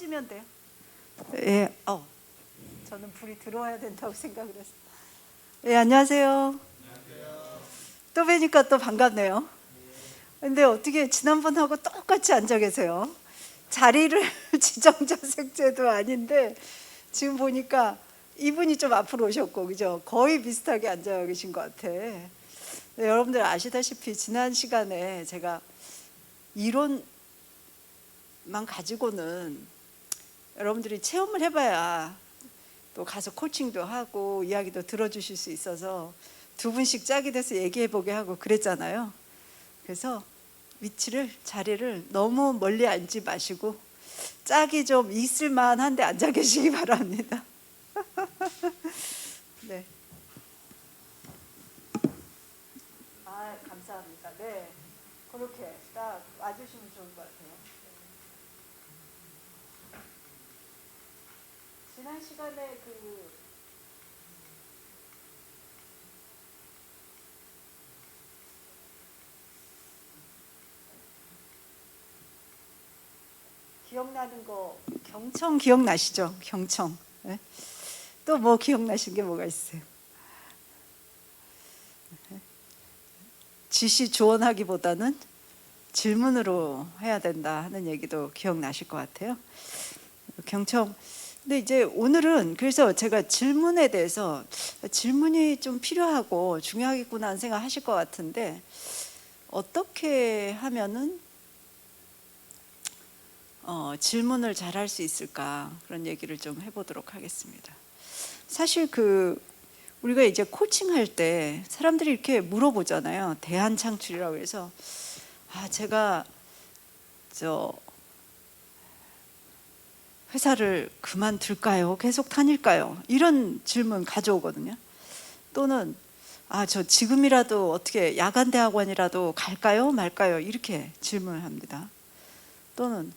꺼지면 돼요. 예, 저는 불이 들어와야 된다고 생각을 했어요. 예, 안녕하세요. 또 뵈니까 또 반갑네요. 근데 어떻게 지난번하고 똑같이 앉아 계세요? 자리를 지정자색제도 아닌데 지금 보니까 이분이 좀 앞으로 오셨고, 그죠? 거의 비슷하게 앉아 계신 것 같아. 네, 여러분들 아시다시피 지난 시간에 제가 이론만 가지고는 여러분들이 체험을 해봐야 또 가서 코칭도 하고 이야기도 들어주실 수 있어서 두 분씩 짝이 돼서 얘기해보게 하고 그랬잖아요. 그래서 자리를 너무 멀리 앉지 마시고 짝이 좀 있을만한데 앉아 계시기 바랍니다. 네. 감사합니다. 네. 그렇게 딱 와주시면 좋을 것 같아요. 지난 시간에 기억나는 거 경청 기억나시죠? 경청. 네? 또 뭐 기억나신 게 뭐가 있어요? 지시 조언하기보다는 질문으로 해야 된다 하는 얘기도 기억나실 것 같아요. 경청. 근데 이제 오늘은 그래서 제가 질문에 대해서 질문이 좀 필요하고 중요하겠구나 하는 생각 하실 것 같은데 어떻게 하면은 질문을 잘 할 수 있을까 그런 얘기를 좀 해보도록 하겠습니다. 사실 우리가 이제 코칭할 때 사람들이 이렇게 물어보잖아요. 대안창출이라고 해서 제가 회사를 그만둘까요? 계속 다닐까요? 이런 질문 가져오거든요. 또는 저 지금이라도 어떻게 야간 대학원이라도 갈까요? 말까요? 이렇게 질문을 합니다. 또는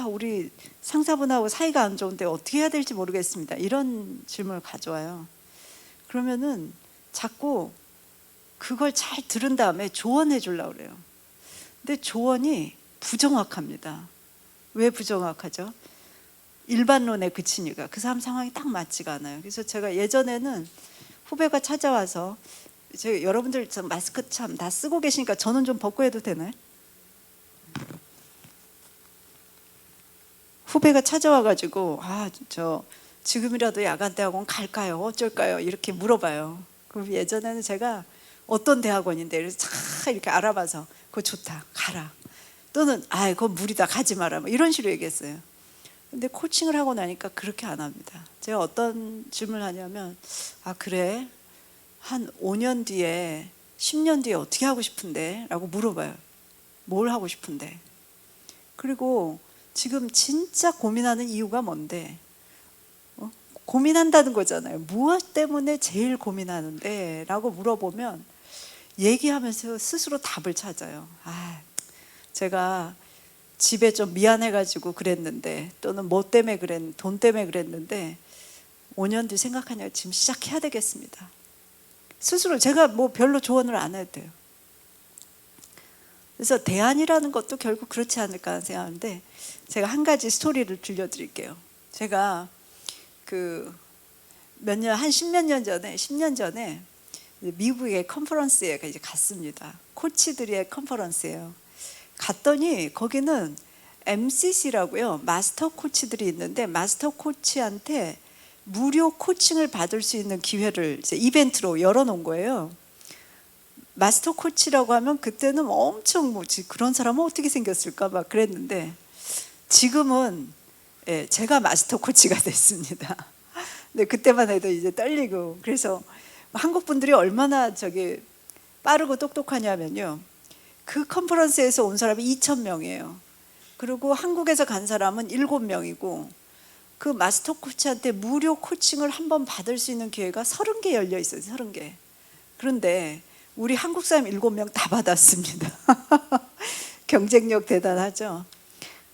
우리 상사분하고 사이가 안 좋은데 어떻게 해야 될지 모르겠습니다. 이런 질문을 가져와요. 그러면은 자꾸 그걸 잘 들은 다음에 조언해 주려고 그래요. 근데 조언이 부정확합니다. 왜 부정확하죠? 일반론에 그치니까 그 사람 상황이 딱 맞지가 않아요. 그래서 제가 예전에는 후배가 찾아와서 여러분들 마스크 참 다 쓰고 계시니까 저는 좀 벗고 해도 되나요? 후배가 찾아와가지고 지금이라도 야간 대학원 갈까요? 어쩔까요? 이렇게 물어봐요. 그럼 예전에는 제가 어떤 대학원인데 그래서 차 이렇게 알아봐서 그거 좋다 가라. 또는 그건 무리다 가지 마라. 뭐 이런 식으로 얘기했어요. 근데 코칭을 하고 나니까 그렇게 안 합니다. 제가 어떤 질문을 하냐면 그래 한 5년 뒤에 10년 뒤에 어떻게 하고 싶은데? 라고 물어봐요. 뭘 하고 싶은데? 그리고 지금 진짜 고민하는 이유가 뭔데? 고민한다는 거잖아요. 무엇 때문에 제일 고민하는데? 라고 물어보면 얘기하면서 스스로 답을 찾아요. 제가 집에 좀 미안해가지고 그랬는데, 또는 뭐 때문에 돈 때문에 그랬는데 5년 뒤 생각하냐 지금 시작해야 되겠습니다. 스스로 제가 뭐 별로 조언을 안 해도 돼요. 그래서 대안이라는 것도 결국 그렇지 않을까 생각하는데 제가 한 가지 스토리를 들려드릴게요. 제가 한 10년 전에 미국의 컨퍼런스에 이제 갔습니다. 코치들의 컨퍼런스예요. 갔더니 거기는 MCC라고요. 마스터 코치들이 있는데 마스터 코치한테 무료 코칭을 받을 수 있는 기회를 이제 이벤트로 열어놓은 거예요. 마스터 코치라고 하면 그때는 엄청 그런 사람은 어떻게 생겼을까 막 그랬는데 지금은 제가 마스터 코치가 됐습니다. 근데 그때만 해도 이제 떨리고 그래서 한국 분들이 얼마나 빠르고 똑똑하냐면요. 그 컨퍼런스에서 온 사람이 2,000명이에요. 그리고 한국에서 간 사람은 7명이고 그 마스터 코치한테 무료 코칭을 한번 받을 수 있는 기회가 30개 열려 있어요. 30개. 그런데 우리 한국 사람 7명 다 받았습니다. 경쟁력 대단하죠.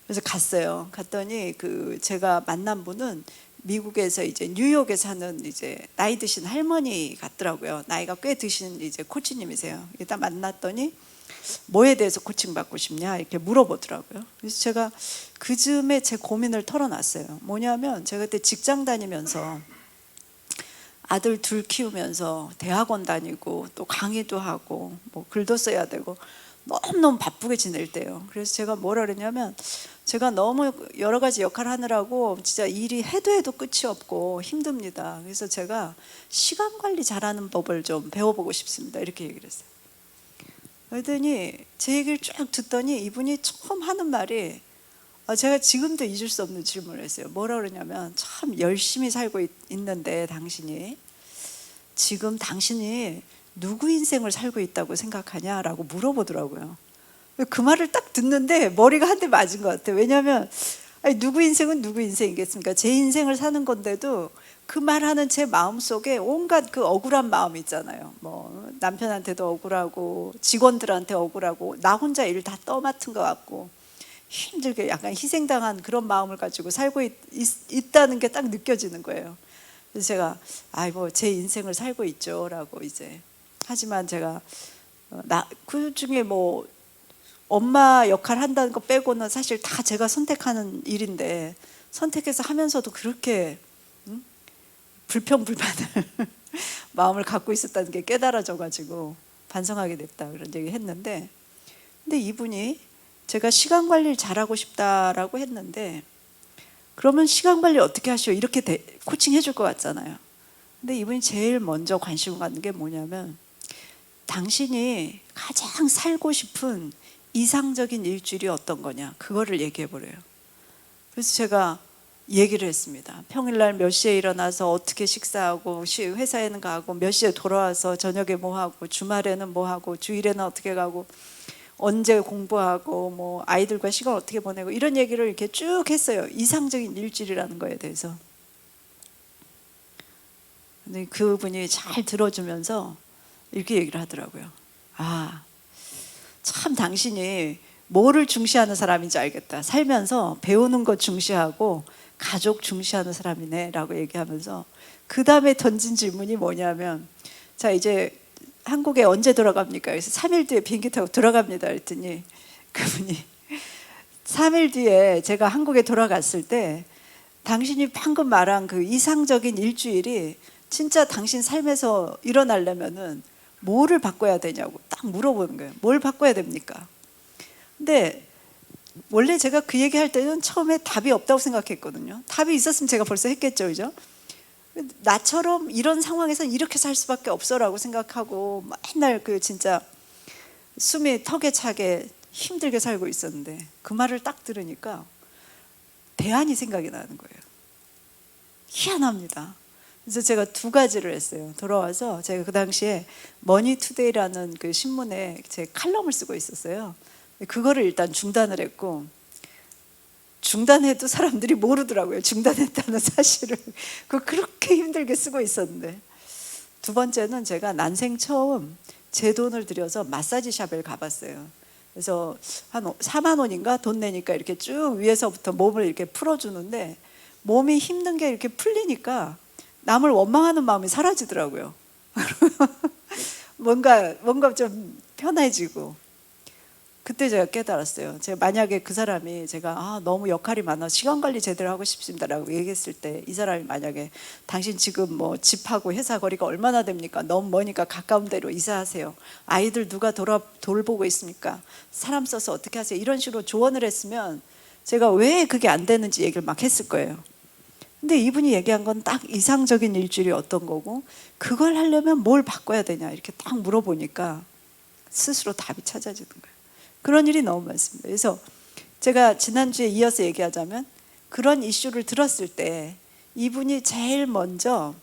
그래서 갔어요. 갔더니 제가 만난 분은 미국에서 이제 뉴욕에 사는 이제 나이 드신 할머니 같더라고요. 나이가 꽤 드신 이제 코치님이세요. 일단 만났더니 뭐에 대해서 코칭 받고 싶냐 이렇게 물어보더라고요. 그래서 제가 그 즈음에 제 고민을 털어놨어요. 뭐냐면 제가 그때 직장 다니면서 아들 둘 키우면서 대학원 다니고 또 강의도 하고 뭐 글도 써야 되고 너무너무 바쁘게 지낼 때요. 그래서 제가 뭐라 그랬냐면 제가 너무 여러 가지 역할을 하느라고 진짜 일이 해도 끝이 없고 힘듭니다. 그래서 제가 시간 관리 잘하는 법을 좀 배워보고 싶습니다. 이렇게 얘기를 했어요. 그러더니 제 얘기를 쭉 듣더니 이분이 처음 하는 말이 제가 지금도 잊을 수 없는 질문을 했어요. 뭐라 그러냐면 참 열심히 살고 있는데 당신이 지금 당신이 누구 인생을 살고 있다고 생각하냐라고 물어보더라고요. 그 말을 딱 듣는데 머리가 한 대 맞은 것 같아요. 왜냐하면 아니, 누구 인생은 누구 인생이겠습니까? 제 인생을 사는 건데도 그 말하는 제 마음속에 온갖 그 억울한 마음이 있잖아요. 뭐 남편한테도 억울하고 직원들한테 억울하고 나 혼자 일 다 떠맡은 것 같고 힘들게 약간 희생당한 그런 마음을 가지고 살고 있다는 게 딱 느껴지는 거예요. 그래서 제가 뭐 제 인생을 살고 있죠라고 이제 하지만 제가 그 중에 뭐 엄마 역할 한다는 거 빼고는 사실 다 제가 선택하는 일인데 선택해서 하면서도 그렇게 불평불만을 마음을 갖고 있었다는 게 깨달아져 가지고 반성하게 됐다 그런 얘기 했는데 근데 이분이 제가 시간 관리를 잘하고 싶다라고 했는데 그러면 시간 관리 어떻게 하시오? 이렇게 코칭 해줄 것 같잖아요. 근데 이분이 제일 먼저 관심을 갖는 게 뭐냐면 당신이 가장 살고 싶은 이상적인 일주일이 어떤 거냐 그거를 얘기해 보래요. 그래서 제가 얘기를 했습니다. 평일날 몇 시에 일어나서 어떻게 식사하고 회사에는 가고 몇 시에 돌아와서 저녁에 뭐 하고 주말에는 뭐 하고 주일에는 어떻게 가고 언제 공부하고 뭐 아이들과 시간 어떻게 보내고 이런 얘기를 이렇게 쭉 했어요. 이상적인 일주일이라는 거에 대해서. 근데 그분이 잘 들어주면서 이렇게 얘기를 하더라고요. 참 당신이 뭐를 중시하는 사람인지 알겠다. 살면서 배우는 것 중시하고 가족 중시하는 사람이네 라고 얘기하면서 그 다음에 던진 질문이 뭐냐면 자 이제 한국에 언제 돌아갑니까? 그래서 3일 뒤에 비행기 타고 돌아갑니다 그랬더니 그분이 3일 뒤에 제가 한국에 돌아갔을 때 당신이 방금 말한 그 이상적인 일주일이 진짜 당신 삶에서 일어나려면은 뭐를 바꿔야 되냐고 딱 물어보는 거예요. 뭘 바꿔야 됩니까? 근데 원래 제가 그 얘기할 때는 처음에 답이 없다고 생각했거든요. 답이 있었으면 제가 벌써 했겠죠, 그죠? 나처럼 이런 상황에서 이렇게 살 수밖에 없어라고 생각하고 맨날 그 진짜 숨이 턱에 차게 힘들게 살고 있었는데 그 말을 딱 들으니까 대안이 생각이 나는 거예요. 희한합니다. 그래서 제가 두 가지를 했어요. 돌아와서 제가 그 당시에 머니투데이라는 그 신문에 제 칼럼을 쓰고 있었어요. 그거를 일단 중단을 했고 중단해도 사람들이 모르더라고요. 중단했다는 사실을. 그렇게 힘들게 쓰고 있었는데 두 번째는 제가 난생 처음 제 돈을 들여서 마사지 샵을 가봤어요. 그래서 한 4만 원인가 돈 내니까 이렇게 쭉 위에서부터 몸을 이렇게 풀어주는데 몸이 힘든 게 이렇게 풀리니까 남을 원망하는 마음이 사라지더라고요. 뭔가 좀 편해지고 그때 제가 깨달았어요. 제가 만약에 그 사람이 제가 너무 역할이 많아 시간 관리 제대로 하고 싶습니다라고 얘기했을 때 이 사람이 만약에 당신 지금 뭐 집하고 회사 거리가 얼마나 됩니까? 너무 머니까 가까운 데로 이사하세요. 아이들 누가 돌보고 있습니까? 사람 써서 어떻게 하세요? 이런 식으로 조언을 했으면 제가 왜 그게 안 되는지 얘기를 막 했을 거예요. 근데 이분이 얘기한 건 딱 이상적인 일주일이 어떤 거고 그걸 하려면 뭘 바꿔야 되냐 이렇게 딱 물어보니까 스스로 답이 찾아지는 거예요. 그런 일이 너무 많습니다. 그래서 제가 지난주에 이어서 얘기하자면 그런 이슈를 들었을 때 이분이 제일 먼저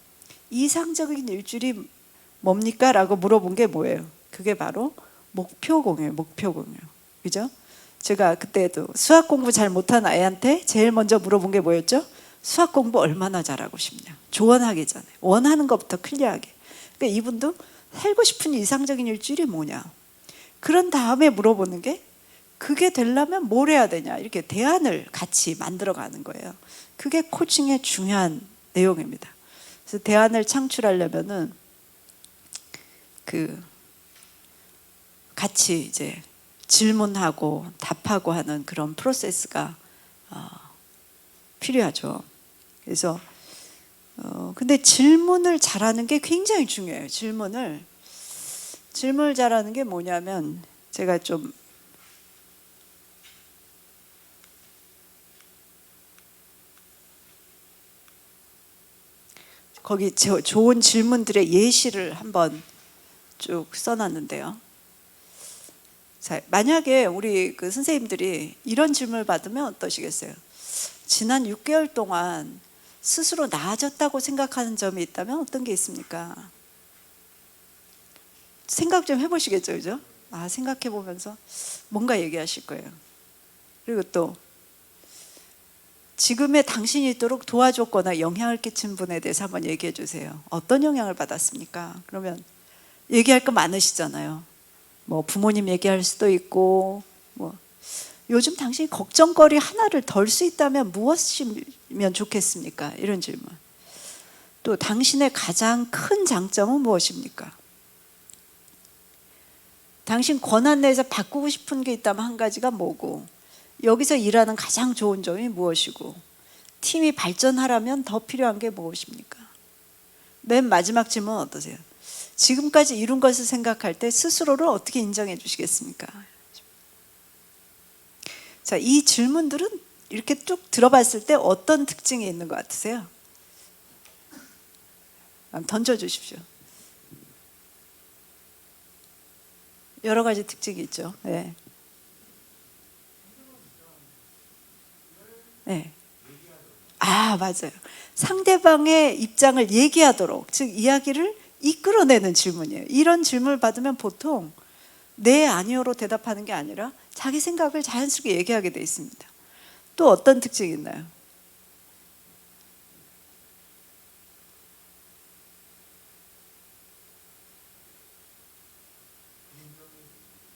이상적인 일주일이 뭡니까? 라고 물어본 게 뭐예요? 그게 바로 목표 공유예요. 목표 공유. 그죠? 제가 그때도 수학 공부 잘 못한 아이한테 제일 먼저 물어본 게 뭐였죠? 수학 공부 얼마나 잘하고 싶냐? 조언하기 전에 원하는 것부터 클리어하게. 그러니까 이분도 살고 싶은 이상적인 일주일이 뭐냐? 그런 다음에 물어보는 게 그게 되려면 뭘 해야 되냐, 이렇게 대안을 같이 만들어가는 거예요. 그게 코칭의 중요한 내용입니다. 그래서 대안을 창출하려면은 같이 이제 질문하고 답하고 하는 그런 프로세스가 필요하죠. 그래서 근데 질문을 잘하는 게 굉장히 중요해요. 질문을 잘하는 게 뭐냐면, 제가 좀 거기 좋은 질문들의 예시를 한번 쭉 써놨는데요. 자, 만약에 우리 그 선생님들이 이런 질문을 받으면 어떠시겠어요? 지난 6개월 동안 스스로 나아졌다고 생각하는 점이 있다면 어떤 게 있습니까? 생각 좀 해보시겠죠, 그죠? 생각해 보면서 뭔가 얘기하실 거예요. 그리고 또 지금의 당신이 있도록 도와줬거나 영향을 끼친 분에 대해서 한번 얘기해 주세요. 어떤 영향을 받았습니까? 그러면 얘기할 거 많으시잖아요. 뭐 부모님 얘기할 수도 있고, 뭐 요즘 당신이 걱정거리 하나를 덜 수 있다면 무엇이면 좋겠습니까? 이런 질문. 또 당신의 가장 큰 장점은 무엇입니까? 당신 권한 내에서 바꾸고 싶은 게 있다면 한 가지가 뭐고, 여기서 일하는 가장 좋은 점이 무엇이고, 팀이 발전하려면 더 필요한 게 무엇입니까? 맨 마지막 질문 어떠세요? 지금까지 이룬 것을 생각할 때 스스로를 어떻게 인정해 주시겠습니까? 자, 이 질문들은 이렇게 쭉 들어봤을 때 어떤 특징이 있는 것 같으세요? 던져주십시오. 여러 가지 특징이 있죠. 네. 네. 맞아요. 상대방의 입장을 얘기하도록, 즉 이야기를 이끌어내는 질문이에요. 이런 질문을 받으면 보통 네, 아니요로 대답하는 게 아니라 자기 생각을 자연스럽게 얘기하게 돼 있습니다. 또 어떤 특징이 있나요?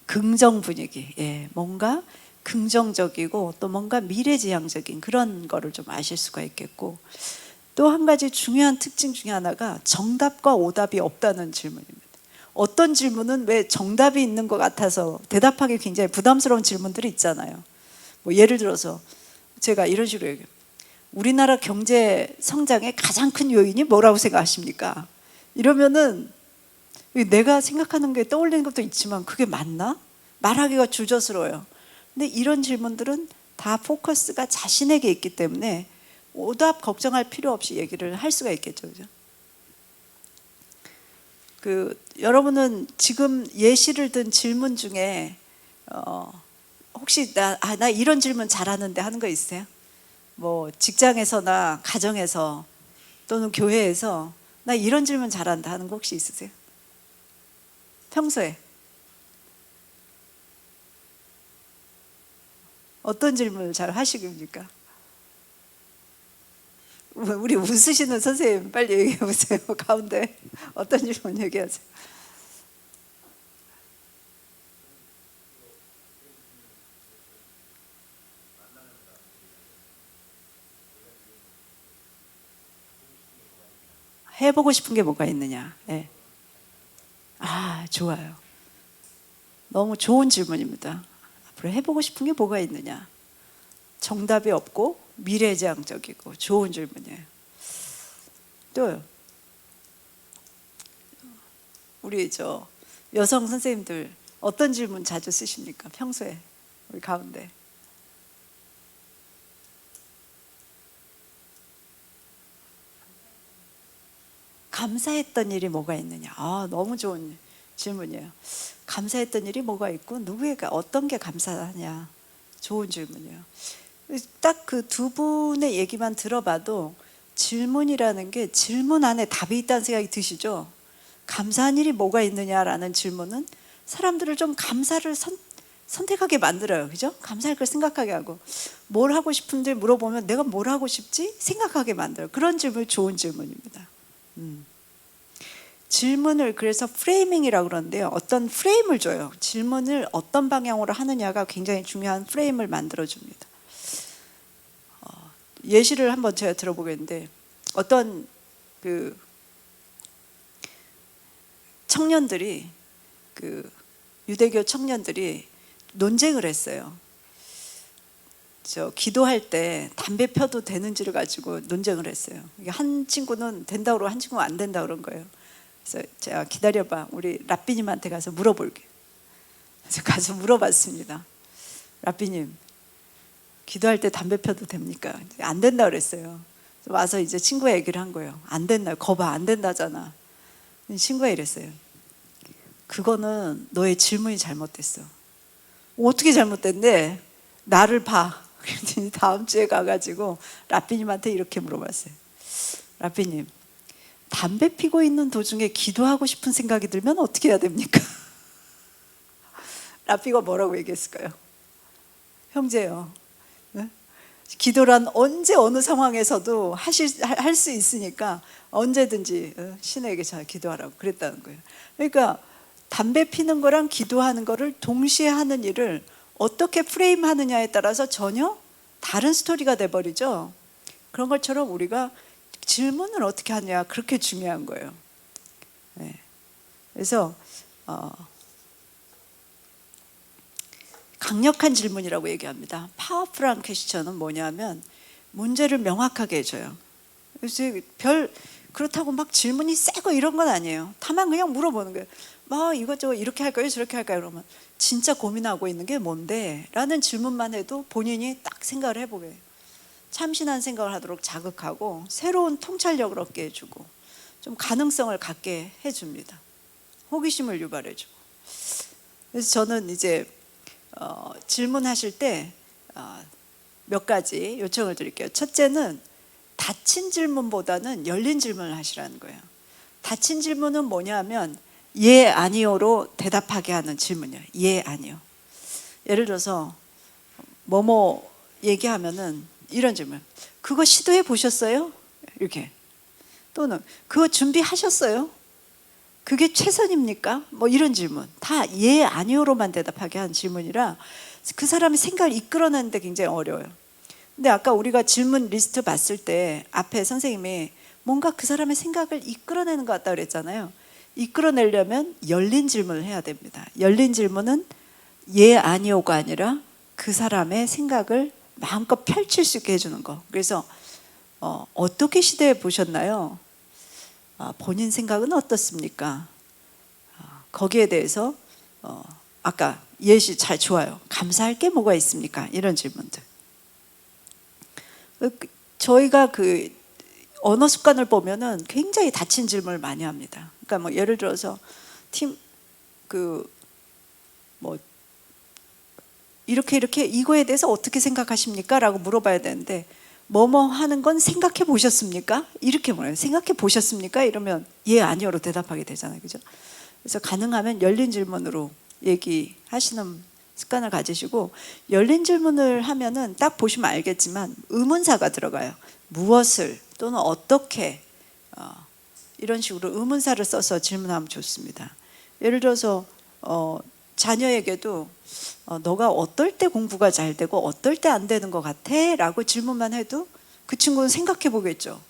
긍정 분위기. 뭔가 긍정적이고 또 뭔가 미래지향적인 그런 거를 좀 아실 수가 있겠고, 또 한 가지 중요한 특징 중에 하나가 정답과 오답이 없다는 질문입니다. 어떤 질문은 왜 정답이 있는 것 같아서 대답하기 굉장히 부담스러운 질문들이 있잖아요. 뭐 예를 들어서 제가 이런 식으로 얘기해요. 우리나라 경제 성장의 가장 큰 요인이 뭐라고 생각하십니까? 이러면은 내가 생각하는 게 떠올리는 것도 있지만 그게 맞나? 말하기가 주저스러워요. 근데 이런 질문들은 다 포커스가 자신에게 있기 때문에 오답 걱정할 필요 없이 얘기를 할 수가 있겠죠, 그죠? 여러분은 지금 예시를 든 질문 중에 혹시 나 이런 질문 잘하는데 하는 거 있어요? 뭐 직장에서나 가정에서 또는 교회에서 나 이런 질문 잘한다 하는 거 혹시 있으세요? 평소에 어떤 질문을 잘 하시깁니까? 우리 웃으시는 선생님 빨리 얘기해 보세요. 가운데 어떤 질문 얘기하세요? 해보고 싶은 게 뭐가 있느냐? 네. 좋아요. 너무 좋은 질문입니다. 앞으로 해보고 싶은 게 뭐가 있느냐? 정답이 없고 미래지향적이고 좋은 질문이에요. 또요. 우리 여성 선생님들 어떤 질문 자주 쓰십니까? 평소에 우리 가운데. 감사했던 일이 뭐가 있느냐? 너무 좋은 질문이에요. 감사했던 일이 뭐가 있고 누구에게 어떤 게 감사하냐? 좋은 질문이에요. 딱 그 두 분의 얘기만 들어봐도 질문이라는 게 질문 안에 답이 있다는 생각이 드시죠? 감사한 일이 뭐가 있느냐라는 질문은 사람들을 좀 감사를 선택하게 만들어요. 그죠? 감사할 걸 생각하게 하고, 뭘 하고 싶은지 물어보면 내가 뭘 하고 싶지? 생각하게 만들어요. 그런 질문이 좋은 질문입니다. 질문을 그래서 프레이밍이라고 그러는데요. 어떤 프레임을 줘요. 질문을 어떤 방향으로 하느냐가 굉장히 중요한 프레임을 만들어줍니다. 예시를 한번 제가 들어보겠는데, 어떤 그 청년들이, 그 유대교 청년들이 논쟁을 했어요. 기도할 때 담배 펴도 되는지를 가지고 논쟁을 했어요. 한 친구는 된다고 그러고 한 친구는 안 된다고 그런 거예요. 그래서 제가 기다려봐, 우리 라삐님한테 가서 물어볼게. 그래서 가서 물어봤습니다. 라삐님, 기도할 때 담배 펴도 됩니까? 안 된다고 그랬어요. 와서 이제 친구가 얘기를 한 거예요. 안 된다, 거봐, 안 된다잖아. 친구가 이랬어요. 그거는 너의 질문이 잘못됐어. 어떻게 잘못됐는데? 나를 봐. 그랬더니 다음 주에 가가지고 라삐님한테 이렇게 물어봤어요. 라삐님, 담배 피고 있는 도중에 기도하고 싶은 생각이 들면 어떻게 해야 됩니까? 라삐가 뭐라고 얘기했을까요? 형제요, 네? 기도란 언제 어느 상황에서도 할 수 있으니까 언제든지 신에게 잘 기도하라고 그랬다는 거예요. 그러니까 담배 피는 거랑 기도하는 거를 동시에 하는 일을 어떻게 프레임하느냐에 따라서 전혀 다른 스토리가 돼버리죠. 그런 것처럼 우리가 질문을 어떻게 하냐, 그렇게 중요한 거예요. 네. 그래서 강력한 질문이라고 얘기합니다. 파워풀한 퀘스천은 뭐냐면 문제를 명확하게 해줘요. 그래서 그렇다고 막 질문이 세고 이런 건 아니에요. 다만 그냥 물어보는 거예요. 뭐 이것저것 이렇게 할까요? 저렇게 할까요? 그러면 진짜 고민하고 있는 게 뭔데? 라는 질문만 해도 본인이 딱 생각을 해보게 해요. 참신한 생각을 하도록 자극하고 새로운 통찰력을 얻게 해주고 좀 가능성을 갖게 해줍니다. 호기심을 유발해주고. 그래서 저는 이제 질문하실 때 몇 가지 요청을 드릴게요. 첫째는 닫힌 질문보다는 열린 질문을 하시라는 거예요. 닫힌 질문은 뭐냐면 예, 아니요로 대답하게 하는 질문이에요. 예, 아니요. 예를 들어서 뭐뭐 얘기하면은 이런 질문. 그거 시도해 보셨어요? 이렇게. 또는 그거 준비하셨어요? 그게 최선입니까? 뭐 이런 질문. 다 예, 아니요로만 대답하게 하는 질문이라 그 사람의 생각을 이끌어내는데 굉장히 어려워요. 근데 아까 우리가 질문 리스트 봤을 때 앞에 선생님이 뭔가 그 사람의 생각을 이끌어내는 것 같다 그랬잖아요. 이끌어내려면 열린 질문을 해야 됩니다. 열린 질문은 예, 아니오가 아니라 그 사람의 생각을 마음껏 펼칠 수 있게 해주는 거. 그래서 어떻게 시도해 보셨나요? 본인 생각은 어떻습니까? 거기에 대해서 아까 예시 잘 좋아요. 감사할 게 뭐가 있습니까? 이런 질문들. 저희가 그 언어 습관을 보면은 굉장히 닫힌 질문을 많이 합니다. 그러니까 뭐 예를 들어서 뭐 이렇게 이거에 대해서 어떻게 생각하십니까? 라고 물어봐야 되는데 뭐뭐 하는 건 생각해 보셨습니까? 이렇게 물어요. 생각해 보셨습니까? 이러면 예, 아니요로 대답하게 되잖아요. 그죠? 그래서 가능하면 열린 질문으로 얘기하시는 습관을 가지시고, 열린 질문을 하면은 딱 보시면 알겠지만 의문사가 들어가요. 무엇을 또는 어떻게 이런 식으로 의문사를 써서 질문하면 좋습니다. 예를 들어서 자녀에게도 너가 어떨 때 공부가 잘 되고 어떨 때 안 되는 것 같아? 라고 질문만 해도 그 친구는 생각해 보겠죠.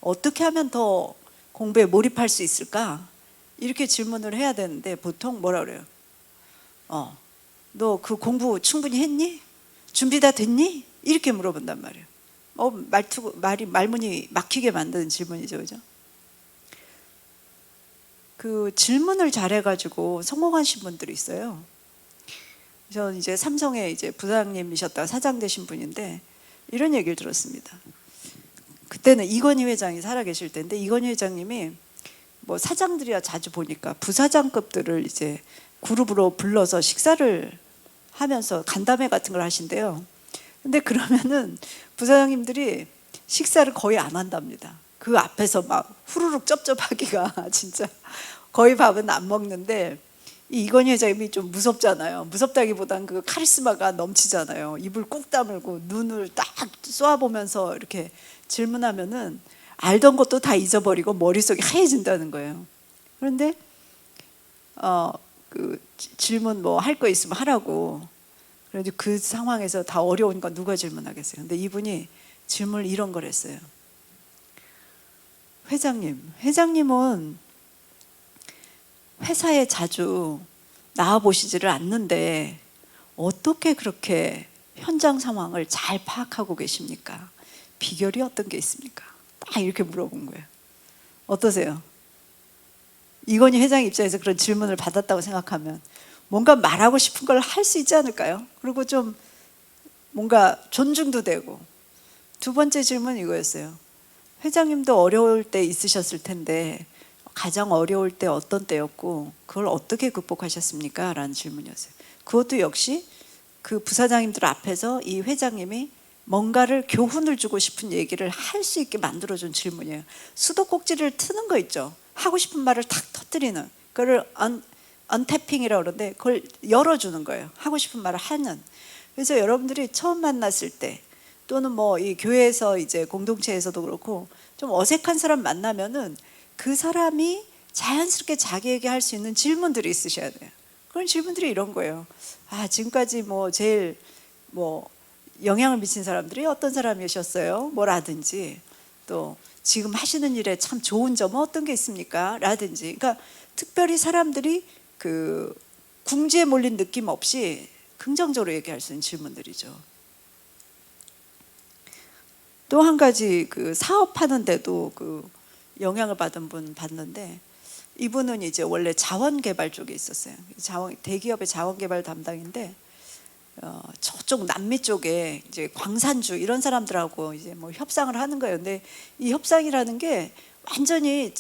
어떻게 하면 더 공부에 몰입할 수 있을까? 이렇게 질문을 해야 되는데 보통 뭐라 그래요? 너 그 공부 충분히 했니? 준비 다 됐니? 이렇게 물어본단 말이에요. 말문이 막히게 만드는 질문이죠, 그죠? 그 질문을 잘해가지고 성공하신 분들이 있어요. 저는 이제 삼성의 이제 부사장님이셨다가 사장 되신 분인데 이런 얘기를 들었습니다. 그때는 이건희 회장이 살아계실 때인데 이건희 회장님이 뭐 사장들이야 자주 보니까 부사장급들을 이제 그룹으로 불러서 식사를 하면서 간담회 같은 걸 하신대요. 근데 그러면은 부사장님들이 식사를 거의 안 한답니다. 그 앞에서 막 후루룩 쩝쩝하기가 진짜 거의 밥은 안 먹는데 이건희 회장님이 좀 무섭잖아요. 무섭다기보단 그 카리스마가 넘치잖아요. 입을 꾹 다물고 눈을 딱 쏘아보면서 이렇게 질문하면은 알던 것도 다 잊어버리고 머릿속이 하얘진다는 거예요. 그런데 그 질문 뭐 할 거 있으면 하라고. 그래도 그 상황에서 다 어려우니까 누가 질문하겠어요. 근데 이분이 질문을 이런 걸 했어요. 회장님은 회사에 자주 나와보시지를 않는데 어떻게 그렇게 현장 상황을 잘 파악하고 계십니까? 비결이 어떤 게 있습니까? 딱 이렇게 물어본 거예요. 어떠세요? 이건희 회장 입장에서 그런 질문을 받았다고 생각하면 뭔가 말하고 싶은 걸 할 수 있지 않을까요? 그리고 좀 뭔가 존중도 되고. 두 번째 질문 이거였어요. 회장님도 어려울 때 있으셨을 텐데 가장 어려울 때 어떤 때였고 그걸 어떻게 극복하셨습니까? 라는 질문이었어요. 그것도 역시 그 부사장님들 앞에서 이 회장님이 뭔가를 교훈을 주고 싶은 얘기를 할 수 있게 만들어준 질문이에요. 수도꼭지를 트는 거 있죠. 하고 싶은 말을 탁 터뜨리는 그걸 언태핑이라고 그러는데 그걸 열어주는 거예요. 하고 싶은 말을 하는. 그래서 여러분들이 처음 만났을 때 또는 뭐 이 교회에서 이제 공동체에서도 그렇고 좀 어색한 사람 만나면은 그 사람이 자연스럽게 자기에게 할 수 있는 질문들이 있으셔야 돼요. 그런 질문들이 이런 거예요. 지금까지 뭐 제일 뭐 영향을 미친 사람들이 어떤 사람이셨어요? 뭐라든지 또 지금 하시는 일에 참 좋은 점은 어떤 게 있습니까? 라든지. 그러니까 특별히 사람들이 그 궁지에 몰린 느낌 없이 긍정적으로 얘기할 수 있는 질문들이죠. 또 한 가지 그 사업하는데도 그 영향을 받은 분 봤는데 이분은 이제 원래 자원개발 쪽에 있었어요. 대기업의 자원개발 담당인데 저쪽 남미 쪽에 이제 광산주 이런 사람들하고 이제 뭐 협상을 하는 거예요. 근데 이 협상이라는 게 완전히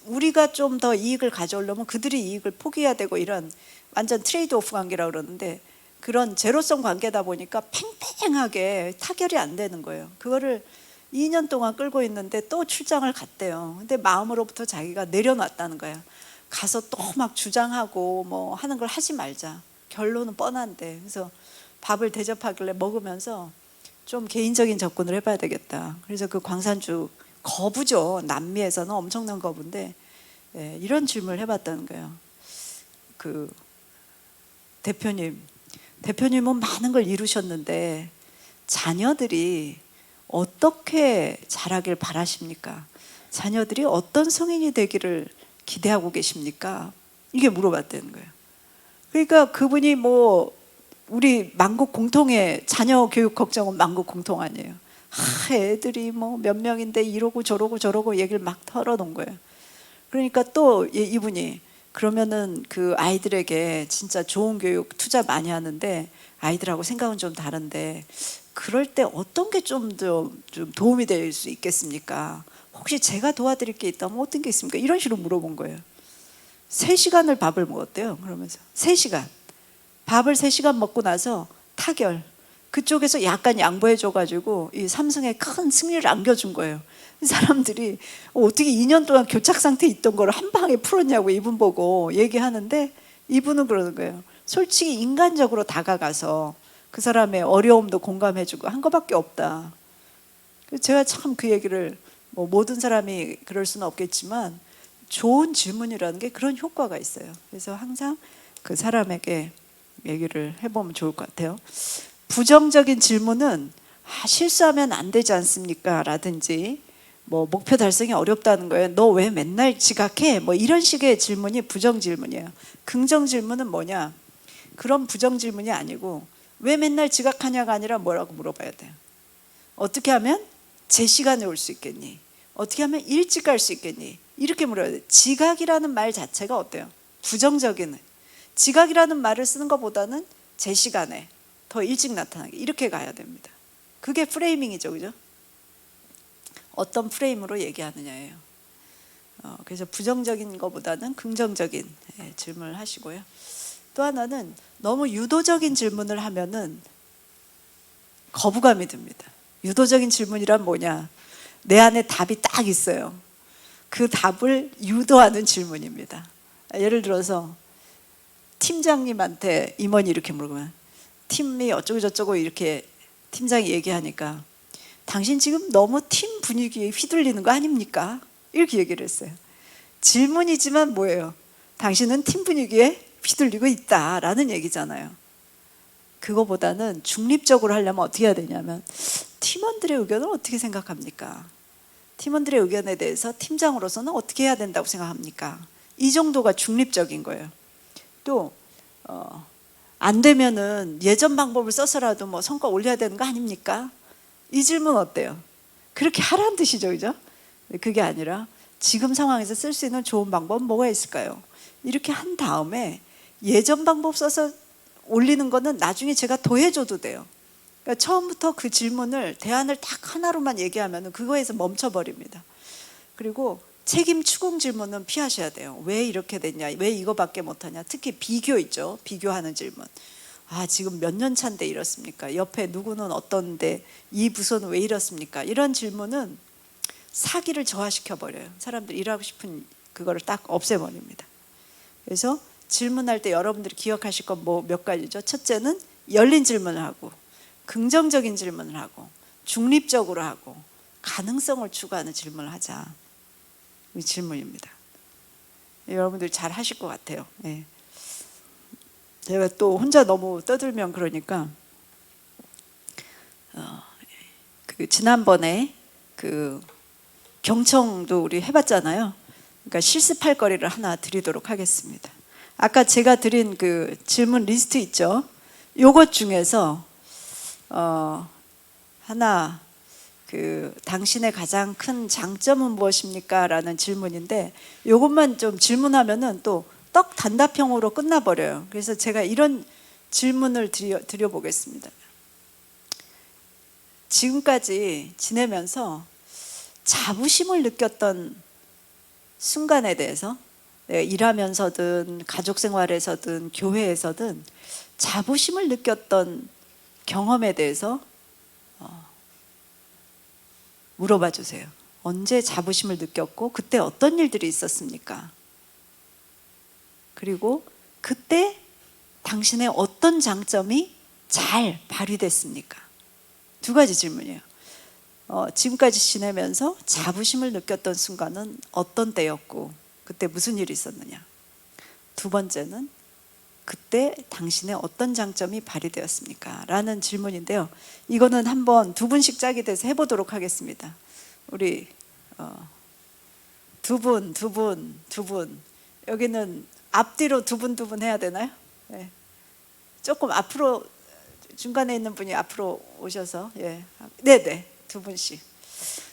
우리가 좀 더 이익을 가져오려면 그들이 이익을 포기해야 되고 이런 완전 트레이드 오프 관계라고 그러는데 그런 제로성 관계다 보니까 팽팽하게 타결이 안 되는 거예요. 그거를 2년 동안 끌고 있는데 또 출장을 갔대요. 근데 마음으로부터 자기가 내려놨다는 거야. 가서 또 막 주장하고 뭐 하는 걸 하지 말자. 결론은 뻔한데. 그래서 밥을 대접하길래 먹으면서 좀 개인적인 접근을 해봐야 되겠다. 그래서 그 광산주 거부죠. 남미에서는 엄청난 거부인데 이런 질문을 해봤다는 거예요. 그 대표님은 많은 걸 이루셨는데 자녀들이 어떻게 자라길 바라십니까? 자녀들이 어떤 성인이 되기를 기대하고 계십니까? 이게 물어봤다는 거예요. 그러니까 그분이 뭐 우리 만국 공통의 자녀 교육 걱정은 만국 공통 아니에요. 애들이 뭐 몇 명인데 이러고 저러고 얘기를 막 털어놓은 거예요. 그러니까 또 이분이 그러면은 그 아이들에게 진짜 좋은 교육 투자 많이 하는데 아이들하고 생각은 좀 다른데 그럴 때 어떤 게 좀 도움이 될 수 있겠습니까? 혹시 제가 도와드릴 게 있다면 어떤 게 있습니까? 이런 식으로 물어본 거예요. 3시간을 밥을 먹었대요. 그러면서 3시간 밥을 3시간 먹고 나서 타결. 그쪽에서 약간 양보해줘가지고 이 삼성에 큰 승리를 안겨준 거예요. 사람들이 어떻게 2년 동안 교착 상태에 있던 걸 한 방에 풀었냐고 이분 보고 얘기하는데 이분은 그러는 거예요. 솔직히 인간적으로 다가가서 그 사람의 어려움도 공감해주고 한 것밖에 없다. 제가 참 그 얘기를 뭐 모든 사람이 그럴 수는 없겠지만 좋은 질문이라는 게 그런 효과가 있어요. 그래서 항상 그 사람에게 얘기를 해보면 좋을 것 같아요. 부정적인 질문은 실수하면 안 되지 않습니까? 라든지 뭐 목표 달성이 어렵다는 거예요. 너 왜 맨날 지각해? 뭐 이런 식의 질문이 부정 질문이에요. 긍정 질문은 뭐냐? 그런 부정 질문이 아니고 왜 맨날 지각하냐가 아니라 뭐라고 물어봐야 돼요. 어떻게 하면 제 시간에 올 수 있겠니? 어떻게 하면 일찍 갈 수 있겠니? 이렇게 물어야 돼요. 지각이라는 말 자체가 어때요? 부정적인. 지각이라는 말을 쓰는 것보다는 제 시간에 더 일찍 나타나게 이렇게 가야 됩니다. 그게 프레이밍이죠, 그죠? 어떤 프레임으로 얘기하느냐예요. 그래서 부정적인 것보다는 긍정적인 질문을 하시고요. 또 하나는 너무 유도적인 질문을 하면은 거부감이 듭니다. 유도적인 질문이란 뭐냐? 내 안에 답이 딱 있어요. 그 답을 유도하는 질문입니다. 예를 들어서 팀장님한테 임원이 이렇게 물어보면 팀이 어쩌고 저쩌고 이렇게 팀장이 얘기하니까 당신 지금 너무 팀 분위기에 휘둘리는 거 아닙니까? 이렇게 얘기를 했어요. 질문이지만 뭐예요? 당신은 팀 분위기에 휘둘리고 있다라는 얘기잖아요. 그거보다는 중립적으로 하려면 어떻게 해야 되냐면 팀원들의 의견을 어떻게 생각합니까? 팀원들의 의견에 대해서 팀장으로서는 어떻게 해야 된다고 생각합니까? 이 정도가 중립적인 거예요. 또 안 되면은 예전 방법을 써서라도 뭐 성과 올려야 되는 거 아닙니까? 이 질문 어때요? 그렇게 하라는 뜻이죠, 그죠? 그게 아니라 지금 상황에서 쓸 수 있는 좋은 방법은 뭐가 있을까요? 이렇게 한 다음에 예전 방법 써서 올리는 거는 나중에 제가 더해줘도 돼요. 그러니까 처음부터 그 질문을 대안을 딱 하나로만 얘기하면 그거에서 멈춰버립니다. 그리고 책임 추궁 질문은 피하셔야 돼요. 왜 이렇게 됐냐? 왜 이거밖에 못하냐? 특히 비교 있죠. 비교하는 질문. 아, 지금 몇 년 차인데 이렇습니까? 옆에 누구는 어떤데 이 부서는 왜 이렇습니까? 이런 질문은 사기를 저하시켜버려요. 사람들이 일하고 싶은 그거를 딱 없애버립니다. 그래서 질문할 때 여러분들이 기억하실 건 뭐 몇 가지죠. 첫째는 열린 질문을 하고, 긍정적인 질문을 하고, 중립적으로 하고, 가능성을 추구하는 질문을 하자. 이 질문입니다. 여러분들이 잘 하실 것 같아요. 네. 제가 또 혼자 너무 떠들면 그러니까 그 지난번에 그 경청도 우리 해봤잖아요. 그러니까 실습할 거리를 하나 드리도록 하겠습니다. 아까 제가 드린 그 질문 리스트 있죠. 요것 중에서 하나 그 당신의 가장 큰 장점은 무엇입니까? 라는 질문인데 요것만 좀 질문하면은 또 떡 단답형으로 끝나버려요. 그래서 제가 이런 질문을 드려보겠습니다. 지금까지 지내면서 자부심을 느꼈던 순간에 대해서 내가 일하면서든 가족 생활에서든 교회에서든 자부심을 느꼈던 경험에 대해서 물어봐 주세요. 언제 자부심을 느꼈고 그때 어떤 일들이 있었습니까? 그리고 그때 당신의 어떤 장점이 잘 발휘됐습니까? 두 가지 질문이에요. 지금까지 지내면서 자부심을 느꼈던 순간은 어떤 때였고 그때 무슨 일이 있었느냐? 두 번째는 그때 당신의 어떤 장점이 발휘되었습니까? 라는 질문인데요. 이거는 한번 두 분씩 짝이 돼서 해보도록 하겠습니다. 우리 두 분. 여기는 앞뒤로 두 분 해야 되나요? 네. 조금 앞으로 중간에 있는 분이 앞으로 오셔서 네네 두 분씩.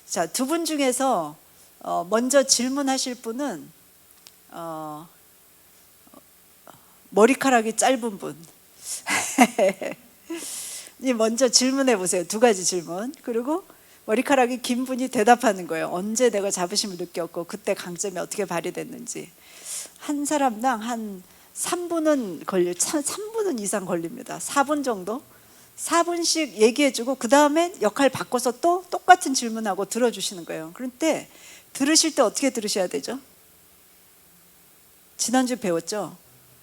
자, 두 분 중에서 먼저 질문하실 분은 머리카락이 짧은 분. 먼저 질문해 보세요. 두 가지 질문. 그리고 머리카락이 긴 분이 대답하는 거예요. 언제 내가 자부심을 느꼈고 그때 강점이 어떻게 발휘됐는지. 한 사람당 한 3분은 이상 걸립니다. 4분 정도. 4분씩 얘기해주고 그 다음에 역할 바꿔서 또 똑같은 질문하고 들어주시는 거예요. 그런데 들으실 때 어떻게 들으셔야 되죠? 지난주 배웠죠?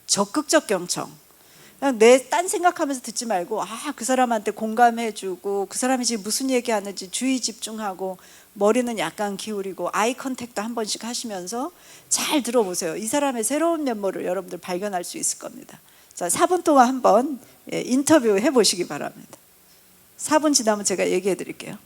적극적 경청. 그냥 내 딴 생각하면서 듣지 말고 그 사람한테 공감해주고 그 사람이 지금 무슨 얘기하는지 주의 집중하고 머리는 약간 기울이고 아이 컨택도 한 번씩 하시면서 잘 들어보세요. 이 사람의 새로운 면모를 여러분들 발견할 수 있을 겁니다. 자, 4분 동안 한번 인터뷰 해보시기 바랍니다. 4분 지나면 제가 얘기해 드릴게요.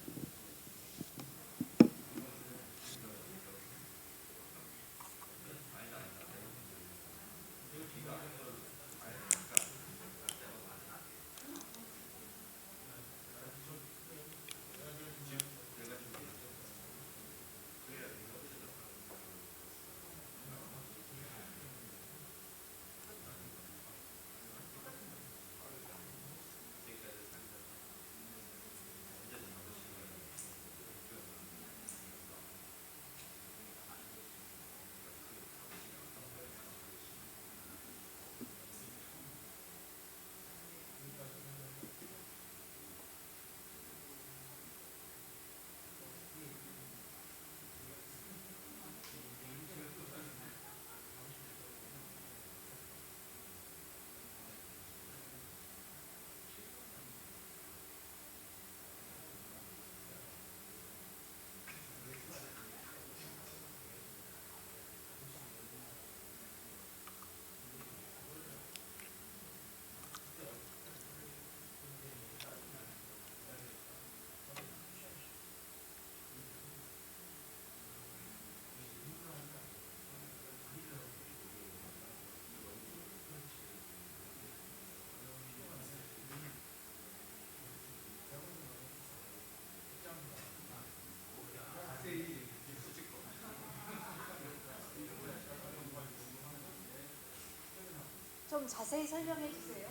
좀 자세히 설명해 주세요.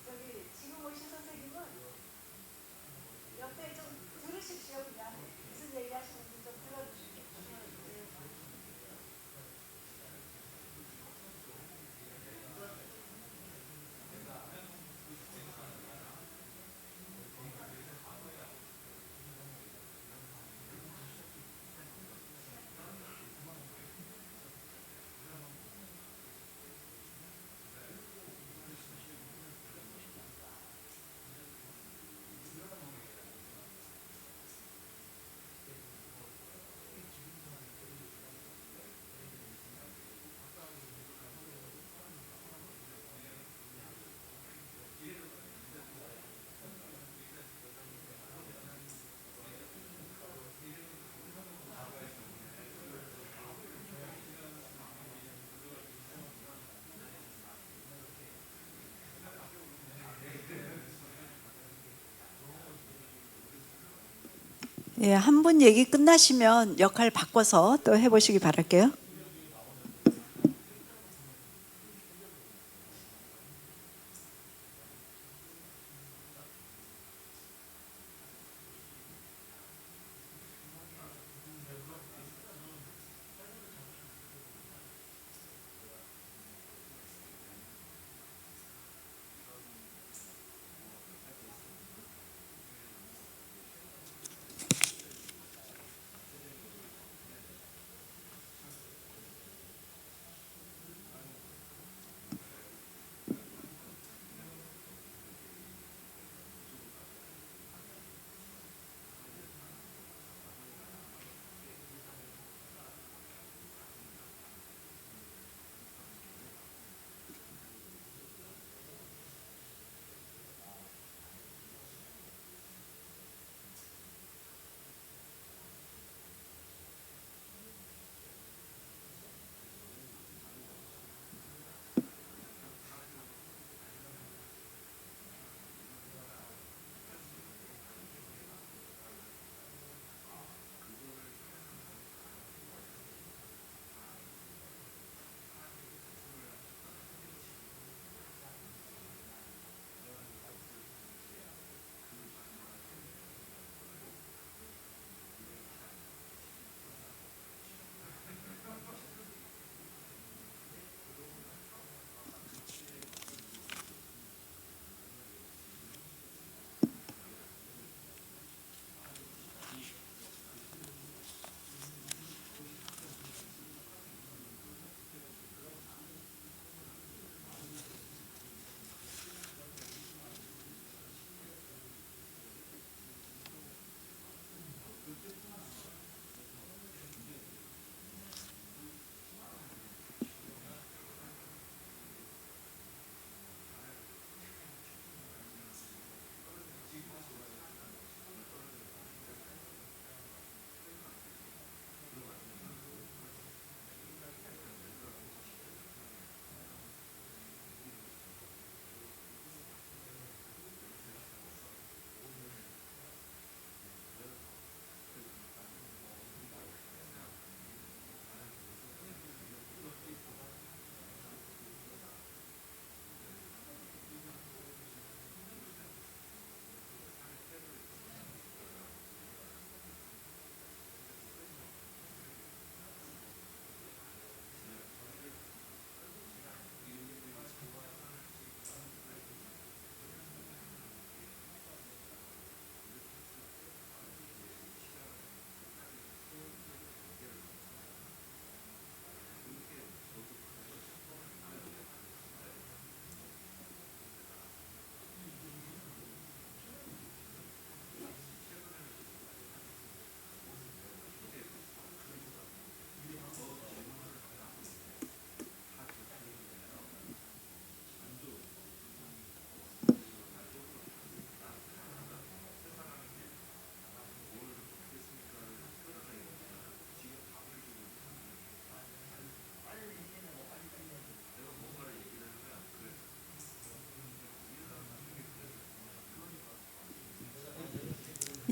저기 지금 오신 선생님은 옆에 좀 들으십시오. 그냥 무슨 얘기 하시는지 좀 들어주십시오. 예, 한 분 얘기 끝나시면 역할 바꿔서 또 해보시기 바랄게요.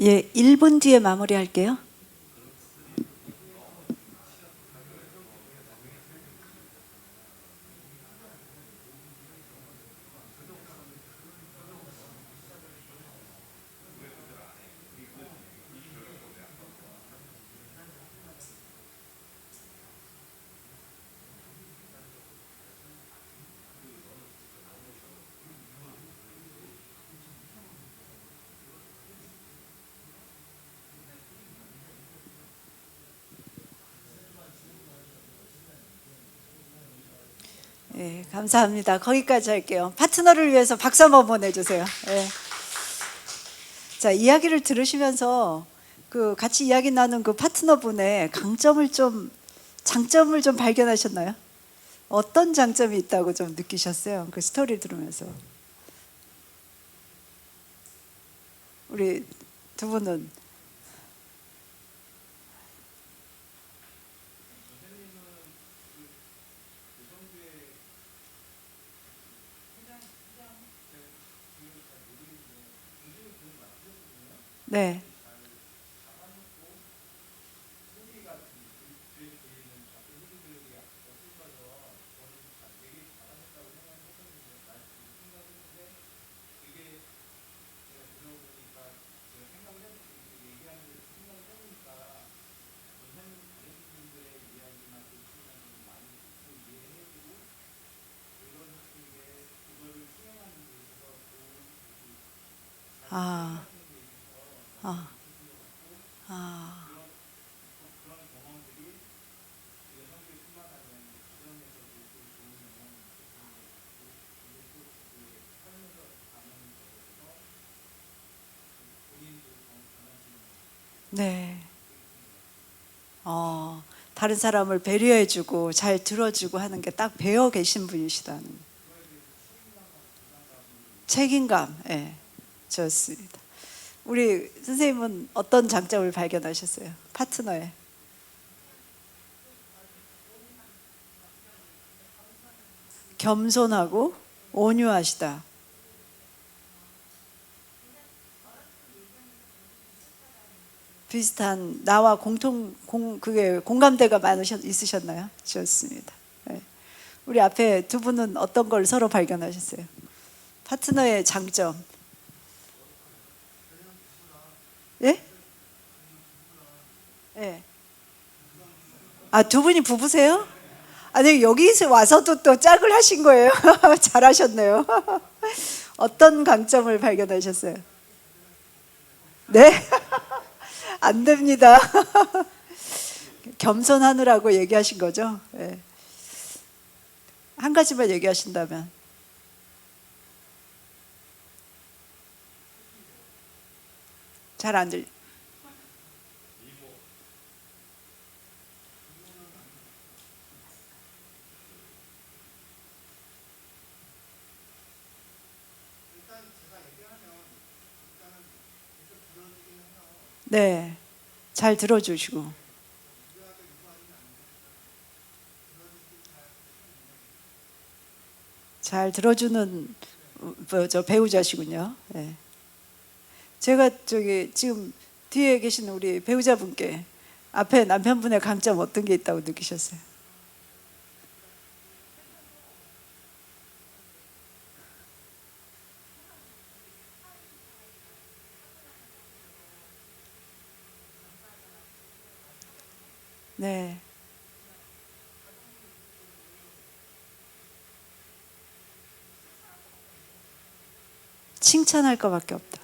예, 1분 뒤에 마무리할게요. 예, 감사합니다. 거기까지 할게요. 파트너를 위해서 박수 한번 보내주세요. 예. 자, 이야기를 들으시면서 그 같이 이야기 나눈 그 파트너분의 장점을 좀 발견하셨나요? 어떤 장점이 있다고 좀 느끼셨어요? 그 스토리 들으면서. 우리 두 분은. 네. 아, 아, 아, 네. 다른 사람을 배려해주고 잘 들어주고 하는 게 딱 배어 계신 분이시다는 책임감. 예, 좋습니다. 우리 선생님은 어떤 장점을 발견하셨어요? 파트너의. 겸손하고 온유하시다. 비슷한 나와 그게 공감대가 있으셨나요? 좋습니다. 네. 우리 앞에 두 분은 어떤 걸 서로 발견하셨어요? 파트너의 장점. 예? 예. 아, 두 분이 부부세요? 아니, 여기서 와서도 또 짝을 하신 거예요? 잘하셨네요. 어떤 강점을 발견하셨어요? 네? 안 됩니다. 겸손하느라고 얘기하신 거죠? 네. 한 가지만 얘기하신다면. 잘 안 들려. 네. 잘 들어주시고. 잘 들어주는 저 배우자시군요. 네. 제가 지금 뒤에 계신 우리 배우자분께 앞에 남편분의 강점 어떤 게 있다고 느끼셨어요? 네. 칭찬할 것밖에 없다.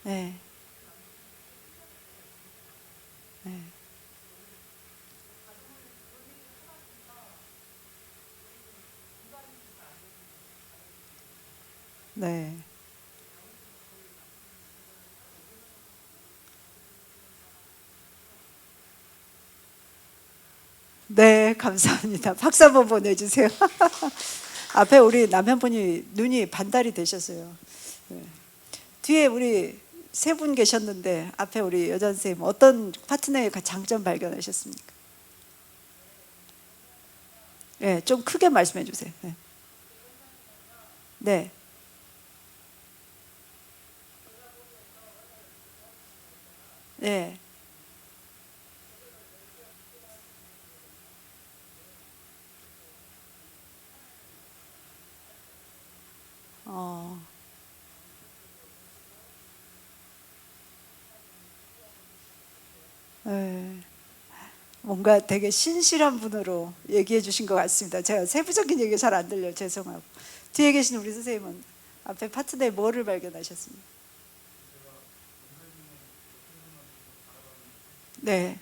네. 네. 네. 네, 감사합니다. 박수 한번 보내주세요. 앞에 우리 남편분이 눈이 반달이 되셨어요. 네. 뒤에 우리 세 분 계셨는데 앞에 우리 여자 선생님 어떤 파트너의 장점 발견하셨습니까? 네, 좀 크게 말씀해 주세요. 네. 네. 네. 어, 네. 뭔가 되게 신실한 분으로 얘기해 주신 것 같습니다. 제가 세부적인 얘기가 잘 안 들려요. 죄송하고. 뒤에 계신 우리 선생님은 앞에 파트너에 뭐를 발견하셨습니까? 네.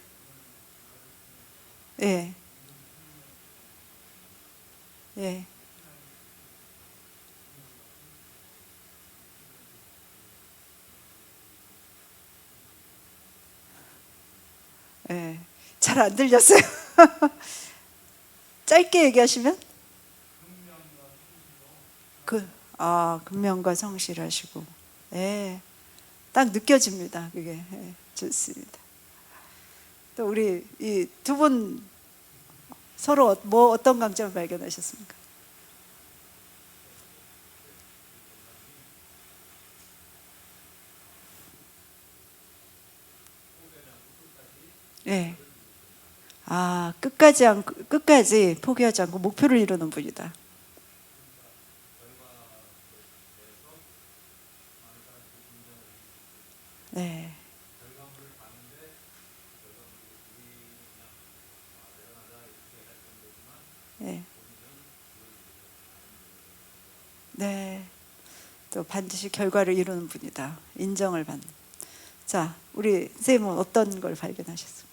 예. 예. 예. 잘 안 들렸어요. 짧게 얘기하시면 근면과 성실하시고. 예. 딱 느껴집니다. 그게. 예. 좋습니다. 또 우리 이 두 분 서로 뭐 어떤 강점을 발견하셨습니까? 예. 끝까지 포기하지 않고 목표를 이루는 분이다. 네. 네. 네. 또 반드시 결과를 이루는 분이다. 인정을 받는. 자, 우리 선생님은 어떤 걸 발견하셨습니까?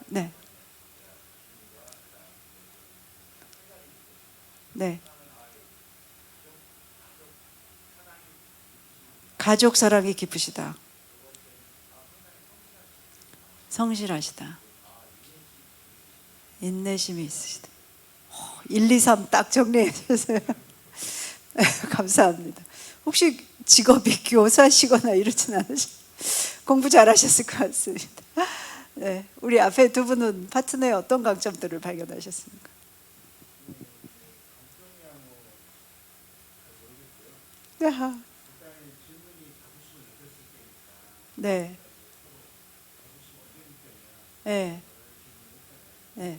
네. 네. 가족 사랑이 깊으시다. 성실하시다. 인내심이 있으시다. 1, 2, 3 딱 정리해 주세요. 감사합니다. 혹시 직업이 교사시거나 이러진 않으시죠? 공부 잘하셨을 것 같습니다. 네, 우리 앞에 두 분은 파트너의 어떤 강점들을 발견하셨습니까? 네, 네, 네,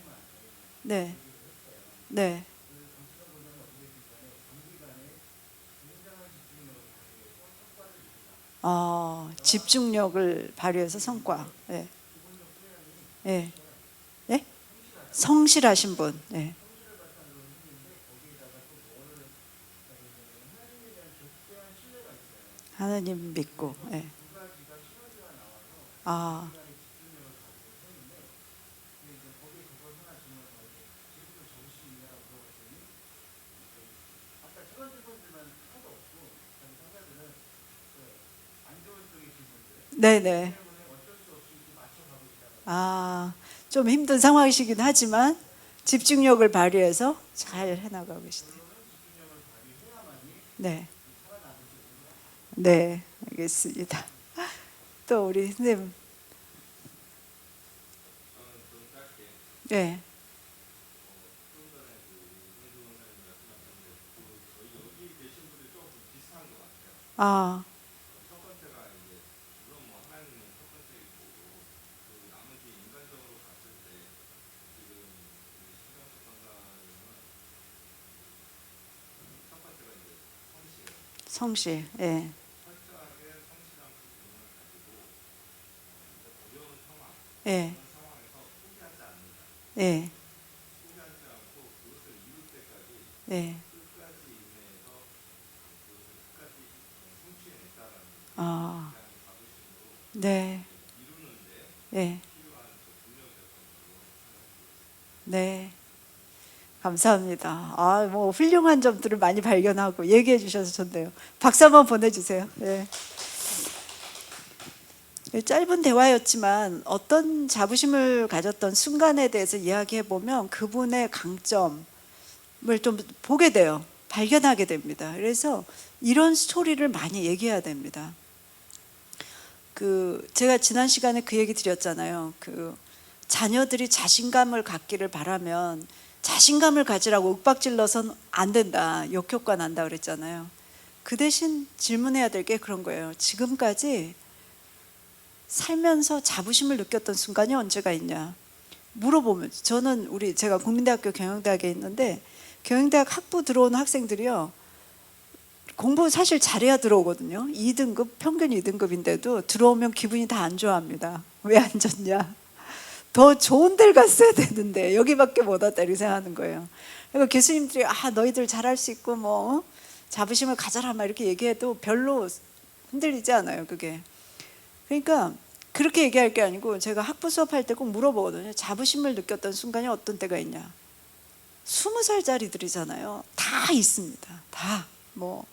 네, 네. 집중력을 발휘해서 성과. 네, 네, 네. 성실하신 분. 네. 하나님 믿고. 네. 아, 네네. 좀 힘든 상황이시긴 하지만 집중력을 발휘해서 잘 해나가고 계시네요. 네, 네, 알겠습니다. 또 우리 선생님, 네, 아, 성실, 예, 예, 예, 예, 아, 네, 예, 네. 감사합니다. 뭐 훌륭한 점들을 많이 발견하고 얘기해 주셔서 좋네요. 박수 한번 보내주세요. 예. 짧은 대화였지만 어떤 자부심을 가졌던 순간에 대해서 이야기해 보면 그분의 강점을 좀 보게 돼요. 발견하게 됩니다. 그래서 이런 스토리를 많이 얘기해야 됩니다. 제가 지난 시간에 그 얘기 드렸잖아요. 자녀들이 자신감을 갖기를 바라면 자신감을 가지라고 윽박질러선 안 된다. 역효과 난다 그랬잖아요. 그 대신 질문해야 될 게 그런 거예요. 지금까지 살면서 자부심을 느꼈던 순간이 언제가 있냐 물어보면, 저는 제가 국민대학교 경영대학에 있는데 경영대학 학부 들어오는 학생들이요, 공부 사실 잘해야 들어오거든요. 2등급, 평균 2등급인데도 들어오면 기분이 다 안 좋아합니다. 왜 안 좋냐? 더 좋은 데를 갔어야 되는데 여기밖에 못 왔다 이렇게 생각하는 거예요. 그러니까 교수님들이 너희들 잘할 수 있고 뭐 자부심을 가져라 막 이렇게 얘기해도 별로 흔들리지 않아요, 그게. 그러니까 그렇게 얘기할 게 아니고, 제가 학부 수업할 때 꼭 물어보거든요. 자부심을 느꼈던 순간이 어떤 때가 있냐. 20살짜리들이잖아요. 다 있습니다. 다. 뭐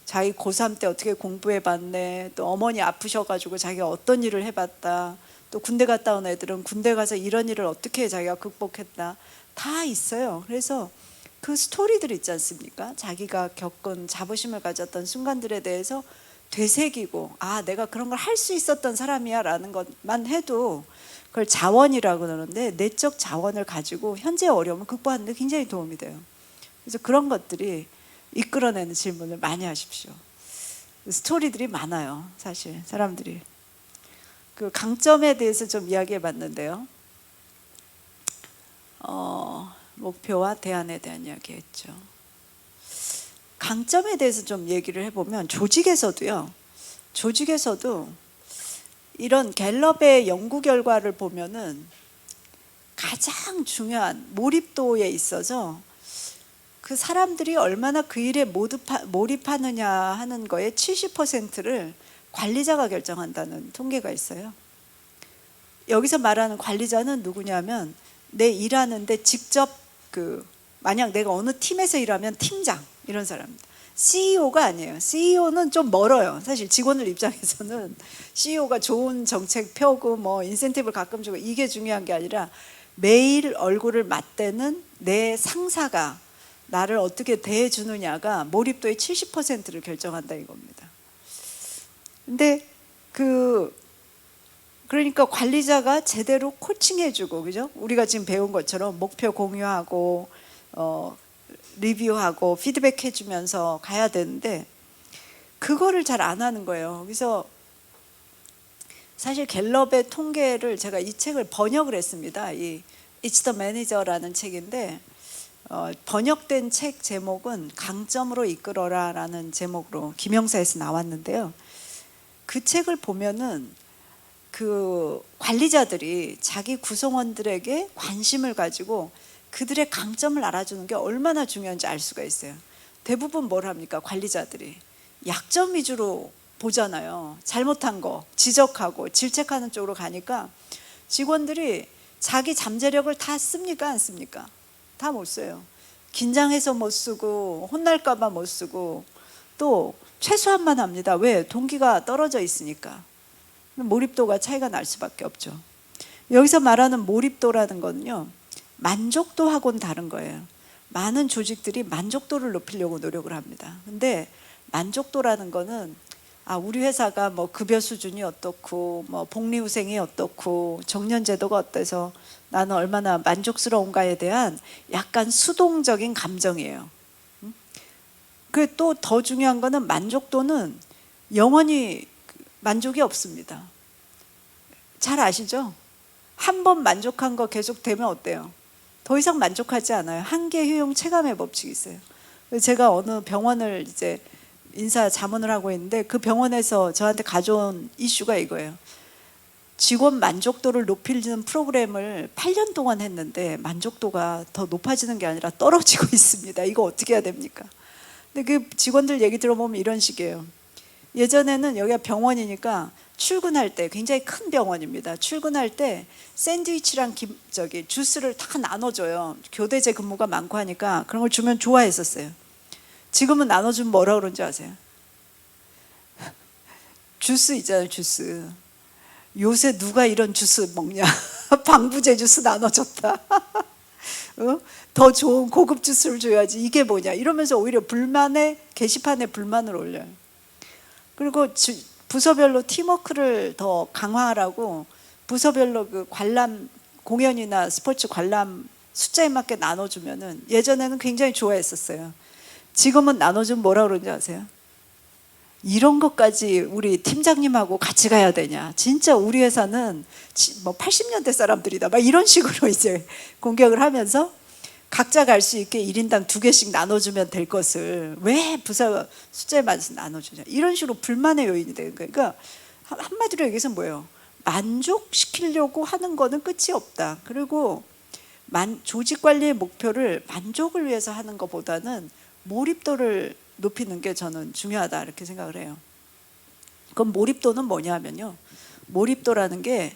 자기 고3 때 어떻게 공부해봤네, 또 어머니 아프셔가지고 자기가 어떤 일을 해봤다, 또 군대 갔다 온 애들은 군대 가서 이런 일을 어떻게 자기가 극복했다, 다 있어요. 그래서 그 스토리들 있지 않습니까? 자기가 겪은 자부심을 가졌던 순간들에 대해서 되새기고, 내가 그런 걸 할 수 있었던 사람이야 라는 것만 해도 그걸 자원이라고 그러는데, 내적 자원을 가지고 현재의 어려움을 극복하는 데 굉장히 도움이 돼요. 그래서 그런 것들이 이끌어내는 질문을 많이 하십시오. 스토리들이 많아요, 사실 사람들이. 그 강점에 대해서 좀 이야기해 봤는데요. 목표와 대안에 대한 이야기 했죠. 강점에 대해서 좀 얘기를 해보면, 조직에서도 이런 갤럽의 연구 결과를 보면은 가장 중요한 몰입도에 있어서 그 사람들이 얼마나 그 일에 몰입하느냐 하는 거에 70%를 관리자가 결정한다는 통계가 있어요. 여기서 말하는 관리자는 누구냐면, 내 일하는데 직접 만약 내가 어느 팀에서 일하면 팀장, 이런 사람입니다. CEO가 아니에요. CEO는 좀 멀어요. 사실 직원들 입장에서는 CEO가 좋은 정책 펴고 뭐 인센티브를 가끔 주고 이게 중요한 게 아니라, 매일 얼굴을 맞대는 내 상사가 나를 어떻게 대해주느냐가 몰입도의 70%를 결정한다 이겁니다. 근데 그러니까 관리자가 제대로 코칭해주고, 그죠? 우리가 지금 배운 것처럼 목표 공유하고 리뷰하고 피드백해주면서 가야 되는데, 그거를 잘 안 하는 거예요. 그래서 사실 갤럽의 통계를, 제가 이 책을 번역을 했습니다. 이 It's the Manager라는 책인데, 번역된 책 제목은 강점으로 이끌어라 라는 제목으로 김영사에서 나왔는데요. 그 책을 보면은 그 관리자들이 자기 구성원들에게 관심을 가지고 그들의 강점을 알아주는 게 얼마나 중요한지 알 수가 있어요. 대부분 뭘 합니까? 관리자들이 약점 위주로 보잖아요. 잘못한 거 지적하고 질책하는 쪽으로 가니까 직원들이 자기 잠재력을 다 씁니까? 안 씁니까? 다 못 써요. 긴장해서 못 쓰고 혼날까 봐 못 쓰고, 또 최소한만 합니다. 왜? 동기가 떨어져 있으니까. 몰입도가 차이가 날 수밖에 없죠. 여기서 말하는 몰입도라는 거는요, 만족도하고는 다른 거예요. 많은 조직들이 만족도를 높이려고 노력을 합니다. 근데 만족도라는 거는 우리 회사가 뭐 급여 수준이 어떻고 뭐 복리후생이 어떻고 정년제도가 어때서 나는 얼마나 만족스러운가에 대한 약간 수동적인 감정이에요. 그 또 더 중요한 거는, 만족도는 영원히 만족이 없습니다. 잘 아시죠? 한 번 만족한 거 계속 되면 어때요? 더 이상 만족하지 않아요. 한계 효용 체감의 법칙이 있어요. 제가 어느 병원을 이제 인사 자문을 하고 있는데, 그 병원에서 저한테 가져온 이슈가 이거예요. 직원 만족도를 높이는 프로그램을 8년 동안 했는데 만족도가 더 높아지는 게 아니라 떨어지고 있습니다. 이거 어떻게 해야 됩니까? 근데 그 직원들 얘기 들어보면 이런 식이에요. 예전에는 여기가 병원이니까 출근할 때, 굉장히 큰 병원입니다. 출근할 때 샌드위치랑 주스를 다 나눠줘요. 교대제 근무가 많고 하니까 그런 걸 주면 좋아했었어요. 지금은 나눠주면 뭐라 그런지 아세요? 주스 있잖아요, 주스. 요새 누가 이런 주스 먹냐? 방부제 주스 나눠줬다. 더 좋은 고급 주스를 줘야지, 이게 뭐냐 이러면서 오히려 게시판에 불만을 올려요. 그리고 부서별로 팀워크를 더 강화하라고 부서별로 그 관람 공연이나 스포츠 관람 숫자에 맞게 나눠주면은, 예전에는 굉장히 좋아했었어요. 지금은 나눠주면 뭐라 그러는지 아세요? 이런 것까지 우리 팀장님하고 같이 가야 되냐? 진짜 우리 회사는 뭐 80년대 사람들이다. 막 이런 식으로 이제 공격을 하면서 각자 갈 수 있게 1인당 2개씩 나눠주면 될 것을 왜 부서 숫자에만 나눠주냐? 이런 식으로 불만의 요인이 되는 거예요. 그러니까 한마디로 얘기해서 뭐예요? 만족시키려고 하는 거는 끝이 없다. 그리고 조직 관리의 목표를 만족을 위해서 하는 것보다는 몰입도를 높이는 게 저는 중요하다 이렇게 생각을 해요. 그럼 몰입도는 뭐냐면요, 몰입도라는 게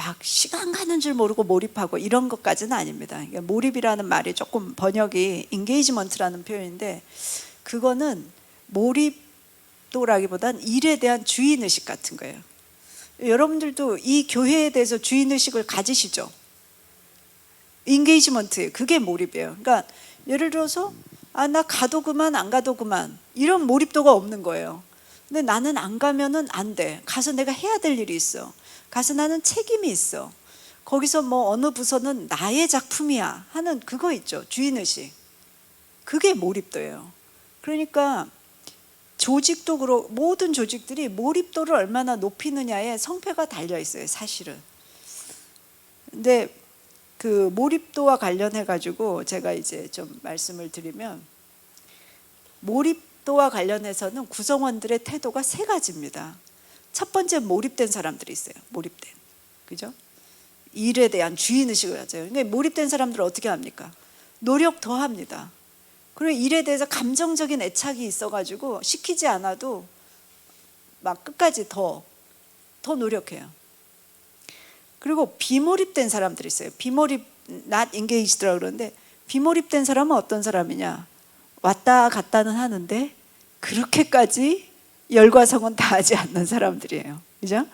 막 시간 가는 줄 모르고 몰입하고 이런 것까지는 아닙니다. 그러니까 몰입이라는 말이 조금 번역이 인게이지먼트라는 표현인데, 그거는 몰입도라기보단 일에 대한 주인의식 같은 거예요. 여러분들도 이 교회에 대해서 주인의식을 가지시죠? 인게이지먼트, 그게 몰입이에요. 그러니까 예를 들어서 나 가도 그만 안 가도 그만 이런 몰입도가 없는 거예요. 근데 나는 안 가면은 안 돼. 가서 내가 해야 될 일이 있어. 가서 나는 책임이 있어. 거기서 뭐 어느 부서는 나의 작품이야 하는 그거 있죠. 주인의식. 그게 몰입도예요. 그러니까 조직도 그렇고 모든 조직들이 몰입도를 얼마나 높이느냐에 성패가 달려 있어요, 사실은. 근데 그 몰입도와 관련해 가지고 제가 이제 좀 말씀을 드리면, 몰입도와 관련해서는 구성원들의 태도가 3가지입니다. 첫 번째, 몰입된 사람들이 있어요. 몰입된, 그죠? 일에 대한 주인의식을 가져요. 그러니까 몰입된 사람들은 어떻게 합니까? 노력 더 합니다. 그리고 일에 대해서 감정적인 애착이 있어가지고 시키지 않아도 막 끝까지 더 노력해요. 그리고 비몰입된 사람들이 있어요. 비몰입, not engaged라고 그러는데, 비몰입된 사람은 어떤 사람이냐? 왔다 갔다는 하는데 그렇게까지 열과성은 다하지 않는 사람들이에요. 그죠?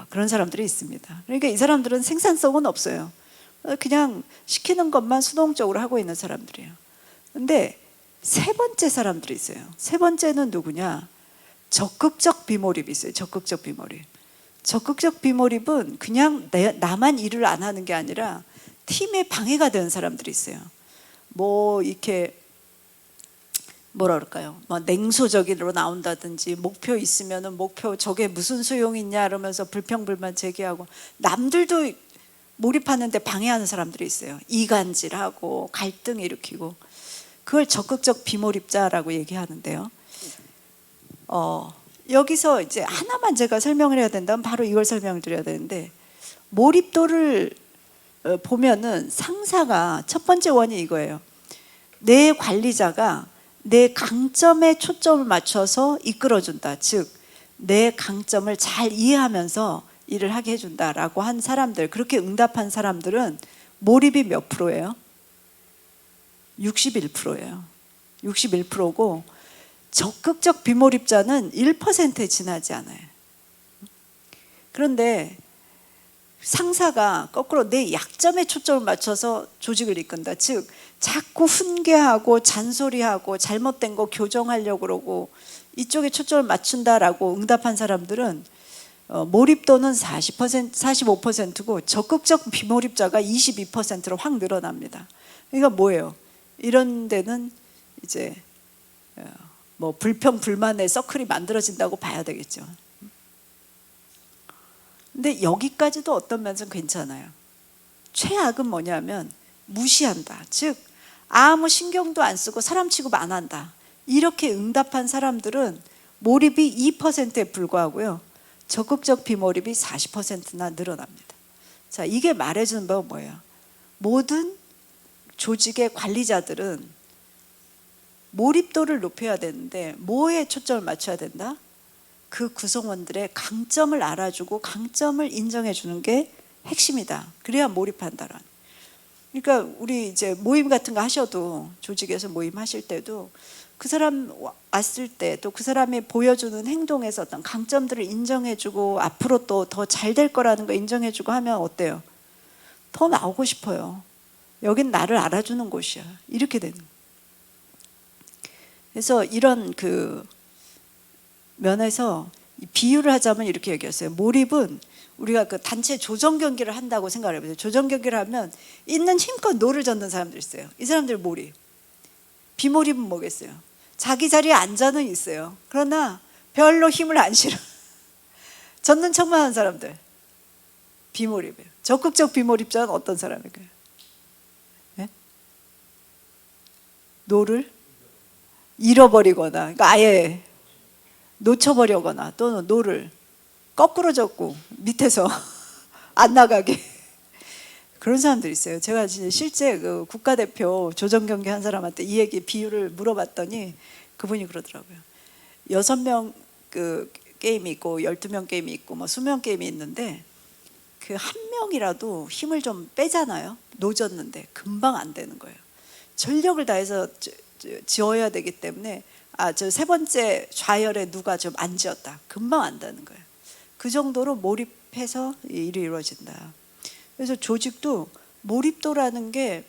그런 사람들이 있습니다. 그러니까 이 사람들은 생산성은 없어요. 그냥 시키는 것만 수동적으로 하고 있는 사람들이에요. 근데 3번째 사람들이 있어요. 3번째는 누구냐? 적극적 비몰입이 있어요. 적극적 비몰입. 적극적 비몰입은 그냥 나만 일을 안 하는 게 아니라 팀에 방해가 되는 사람들이 있어요. 뭐 이렇게 뭐라 그럴까요? 뭐 냉소적으로 나온다든지, 목표 있으면은 목표 저게 무슨 소용이 있냐 이러면서 불평불만 제기하고, 남들도 몰입하는데 방해하는 사람들이 있어요. 이간질하고 갈등 일으키고. 그걸 적극적 비몰입자라고 얘기하는데요. 여기서 이제 하나만 제가 설명을 해야 된다면 바로 이걸 설명을 드려야 되는데, 몰입도를 보면은 상사가 첫 번째 원이 이거예요. 내 관리자가 내 강점에 초점을 맞춰서 이끌어준다. 즉, 내 강점을 잘 이해하면서 일을 하게 해준다라고 한 사람들, 그렇게 응답한 사람들은 몰입이 몇 프로예요? 61%예요. 61%고 적극적 비몰입자는 1%에 지나지 않아요. 그런데 상사가 거꾸로 내 약점에 초점을 맞춰서 조직을 이끈다. 즉, 자꾸 훈계하고 잔소리하고 잘못된 거 교정하려고 그러고 이쪽에 초점을 맞춘다라고 응답한 사람들은 몰입도는 40%, 45%고 적극적 비몰입자가 22%로 확 늘어납니다. 그러니까 뭐예요? 이런 데는 이제 뭐 불평 불만의 서클이 만들어진다고 봐야 되겠죠. 근데 여기까지도 어떤 면에서는 괜찮아요. 최악은 뭐냐면 무시한다. 즉, 아무 신경도 안 쓰고 사람 취급 안 한다. 이렇게 응답한 사람들은 몰입이 2%에 불과하고요, 적극적 비몰입이 40%나 늘어납니다. 자, 이게 말해주는 바가 뭐예요? 모든 조직의 관리자들은 몰입도를 높여야 되는데 뭐에 초점을 맞춰야 된다? 그 구성원들의 강점을 알아주고 강점을 인정해 주는 게 핵심이다. 그래야 몰입한다라는. 그러니까 우리 이제 모임 같은 거 하셔도, 조직에서 모임 하실 때도 그 사람 왔을 때 또 그 사람이 보여주는 행동에서 어떤 강점들을 인정해 주고 앞으로 또 더 잘 될 거라는 거 인정해 주고 하면 어때요? 더 나오고 싶어요. 여긴 나를 알아주는 곳이야. 이렇게 되는. 그래서 이런 그 면에서 비유를 하자면 이렇게 얘기했어요. 몰입은 우리가 그 단체 조정 경기를 한다고 생각을 해보세요. 조정 경기를 하면 있는 힘껏 노를 젓는 사람들 있어요. 이 사람들 몰입. 비몰입은 뭐겠어요? 자기 자리에 앉아는 있어요. 그러나 별로 힘을 안 실어. 젖는 척만 하는 사람들 비몰입이에요. 적극적 비몰입자는 어떤 사람일까요? 네? 노를 잃어버리거나, 그러니까 아예 놓쳐버리거나, 또는 노를 거꾸로 젓고 밑에서 안 나가게 그런 사람들이 있어요. 제가 실제 그 국가대표 조정 경기 한 사람한테 이 얘기 비유를 물어봤더니 그분이 그러더라고요. 6명 그 게임이 있고 12명 게임이 있고 뭐 수명 게임이 있는데 그 한 명이라도 힘을 좀 빼잖아요. 노졌는데 금방 안 되는 거예요. 전력을 다해서 지어야 되기 때문에 저 세 번째 좌열에 누가 좀 안 지었다. 금방 안 되는 거예요. 그 정도로 몰입해서 일이 이루어진다. 그래서 조직도 몰입도라는 게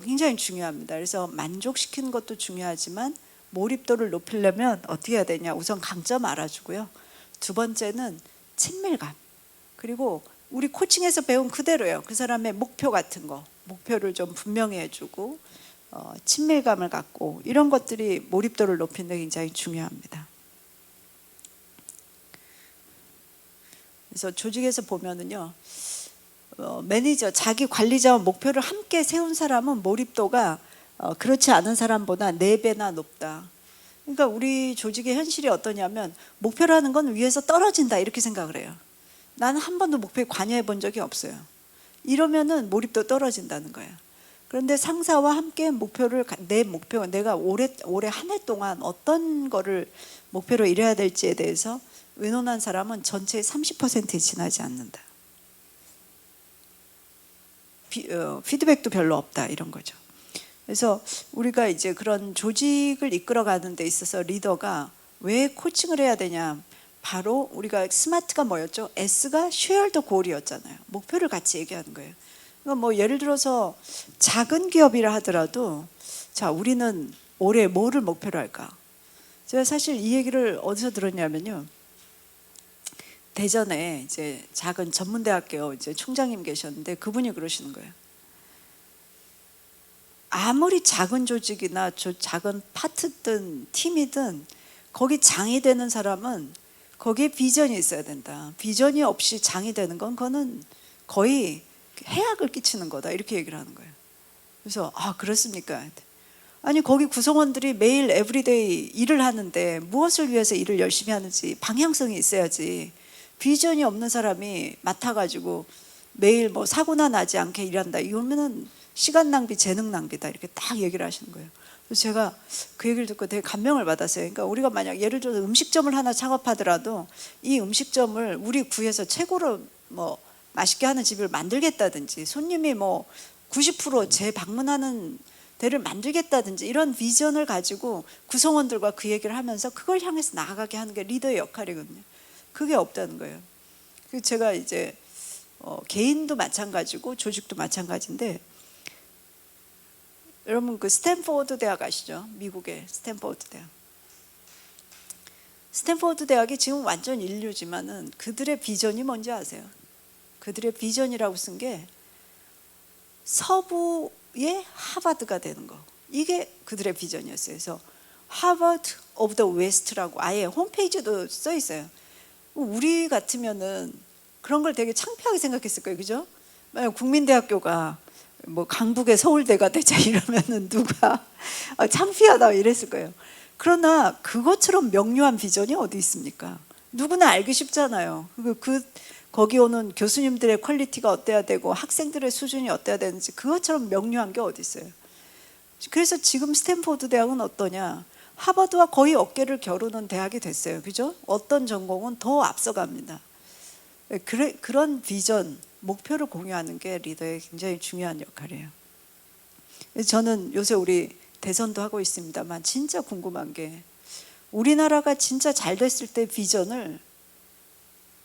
굉장히 중요합니다. 그래서 만족시키는 것도 중요하지만 몰입도를 높이려면 어떻게 해야 되냐. 우선 강점 알아주고요. 두 번째는 친밀감. 그리고 우리 코칭에서 배운 그대로예요. 그 사람의 목표 같은 거, 목표를 좀 분명히 해주고 친밀감을 갖고 이런 것들이 몰입도를 높이는 데 굉장히 중요합니다. 그래서 조직에서 보면은요, 매니저, 자기 관리자와 목표를 함께 세운 사람은 몰입도가 그렇지 않은 사람보다 4배나 높다. 그러니까 우리 조직의 현실이 어떠냐면 목표라는 건 위에서 떨어진다 이렇게 생각을 해요. 나는 한 번도 목표에 관여해 본 적이 없어요. 이러면은 몰입도 떨어진다는 거예요. 그런데 상사와 함께 내 목표, 내가 올해 한 해 동안 어떤 거를 목표로 이뤄야 될지에 대해서 의논한 사람은 전체의 30%에 지나지 않는다. 피드백도 별로 없다 이런 거죠. 그래서 우리가 이제 그런 조직을 이끌어가는 데 있어서 리더가 왜 코칭을 해야 되냐. 바로 우리가 스마트가 뭐였죠? S가 share the goal이었잖아요. 목표를 같이 얘기하는 거예요. 그러니까 뭐 예를 들어서 작은 기업이라 하더라도 자, 우리는 올해 뭐를 목표로 할까? 제가 사실 이 얘기를 어디서 들었냐면요. 대전에 이제 작은 전문대학교 이제 총장님 계셨는데 그분이 그러시는 거예요. 아무리 작은 조직이나 작은 파트든 팀이든 거기 장이 되는 사람은 거기에 비전이 있어야 된다. 비전이 없이 장이 되는 건 그거는 거의 해악을 끼치는 거다 이렇게 얘기를 하는 거예요. 그래서 그렇습니까? 아니 거기 구성원들이 매일 에브리데이 일을 하는데 무엇을 위해서 일을 열심히 하는지 방향성이 있어야지. 비전이 없는 사람이 맡아가지고 매일 뭐 사고나 나지 않게 일한다. 이거면은 시간 낭비, 재능 낭비다. 이렇게 딱 얘기를 하시는 거예요. 그래서 제가 그 얘기를 듣고 되게 감명을 받았어요. 그러니까 우리가 만약 예를 들어서 음식점을 하나 창업하더라도 이 음식점을 우리 구에서 최고로 뭐 맛있게 하는 집을 만들겠다든지 손님이 뭐 90% 재방문하는 데를 만들겠다든지 이런 비전을 가지고 구성원들과 그 얘기를 하면서 그걸 향해서 나아가게 하는 게 리더의 역할이거든요. 그게 없다는 거예요. 그래서 제가 이제 개인도 마찬가지고 조직도 마찬가지인데 여러분 그 스탠포드 대학 아시죠? 미국의 스탠포드 대학. 스탠포드 대학이 지금 완전 인류지만은 그들의 비전이 뭔지 아세요? 그들의 비전이라고 쓴 게 서부의 하버드가 되는 거. 이게 그들의 비전이었어요. 그래서 하버드 오브 더 웨스트라고 아예 홈페이지도 써 있어요. 우리 같으면은 그런 걸 되게 창피하게 생각했을 거예요. 그죠? 만약 국민대학교가 뭐 강북의 서울대가 되자 이러면은 누가 창피하다 이랬을 거예요. 그러나 그것처럼 명료한 비전이 어디 있습니까? 누구나 알기 쉽잖아요. 거기 오는 교수님들의 퀄리티가 어때야 되고 학생들의 수준이 어때야 되는지 그것처럼 명료한 게 어디 있어요. 그래서 지금 스탠포드 대학은 어떠냐? 하버드와 거의 어깨를 겨루는 대학이 됐어요. 그죠? 어떤 전공은 더 앞서갑니다. 그런 비전, 목표를 공유하는 게 리더의 굉장히 중요한 역할이에요. 저는 요새 우리 대선도 하고 있습니다만 진짜 궁금한 게 우리나라가 진짜 잘 됐을 때 비전을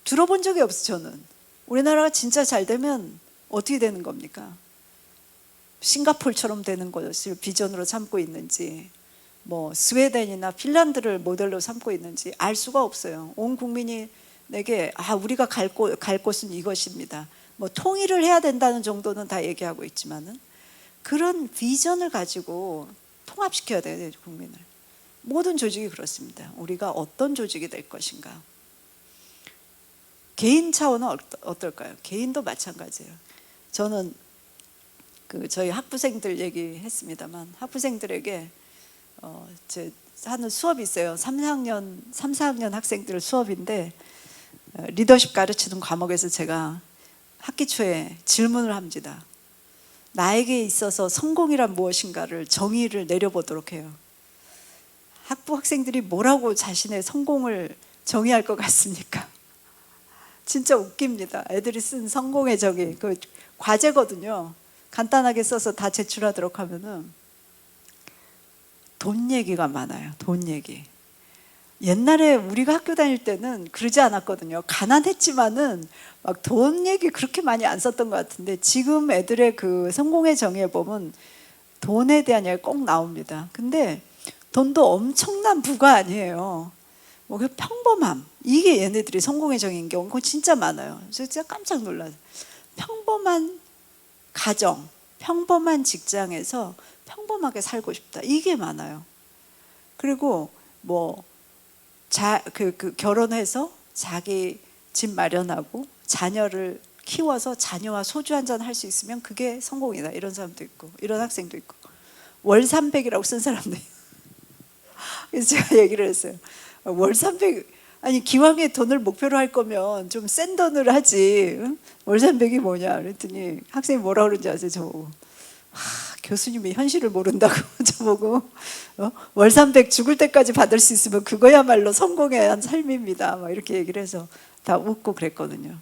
들어본 적이 없어요. 저는 우리나라가 진짜 잘 되면 어떻게 되는 겁니까? 싱가포르처럼 되는 것을 비전으로 삼고 있는지 뭐 스웨덴이나 핀란드를 모델로 삼고 있는지 알 수가 없어요. 온 국민이 내게 우리가 갈 곳은 이것입니다. 뭐 통일을 해야 된다는 정도는 다 얘기하고 있지만은 그런 비전을 가지고 통합시켜야 돼요, 국민을. 모든 조직이 그렇습니다. 우리가 어떤 조직이 될 것인가. 개인 차원은 어떨까요? 개인도 마찬가지예요. 저는 저희 학부생들 얘기했습니다만 학부생들에게 제 하는 수업이 있어요. 3, 4학년 학생들 수업인데 리더십 가르치는 과목에서 제가 학기 초에 질문을 합니다. 나에게 있어서 성공이란 무엇인가를 정의를 내려보도록 해요. 학부 학생들이 뭐라고 자신의 성공을 정의할 것 같습니까? 진짜 웃깁니다. 애들이 쓴 성공의 정의, 그 과제거든요. 간단하게 써서 다 제출하도록 하면은 돈 얘기가 많아요. 돈 얘기. 옛날에 우리가 학교 다닐 때는 그러지 않았거든요. 가난했지만은 막 돈 얘기 그렇게 많이 안 썼던 것 같은데 지금 애들의 그 성공의 정의에 보면 돈에 대한 얘기가 꼭 나옵니다. 근데 돈도 엄청난 부가 아니에요. 뭐 그 평범함, 이게 얘네들이 성공의 정의인 경우가 진짜 많아요. 그래서 진짜 깜짝 놀라요. 평범한 가정, 평범한 직장에서 평범하게 살고 싶다. 이게 많아요. 그리고 뭐 결혼해서 자기 집 마련하고 자녀를 키워서 자녀와 소주 한잔 할 수 있으면 그게 성공이다. 이런 사람도 있고, 이런 학생도 있고, 월 300이라고 쓴 사람도 있고. 그래서 제가 얘기를 했어요. 월 300, 아니 기왕에 돈을 목표로 할 거면 좀 센 돈을 하지. 응? 월 300이 뭐냐 그랬더니 학생이 뭐라 그런지 아세요? 저보고 교수님이 현실을 모른다고 저보고 월 300 죽을 때까지 받을 수 있으면 그거야말로 성공의 한 삶입니다. 막 이렇게 얘기를 해서 다 웃고 그랬거든요.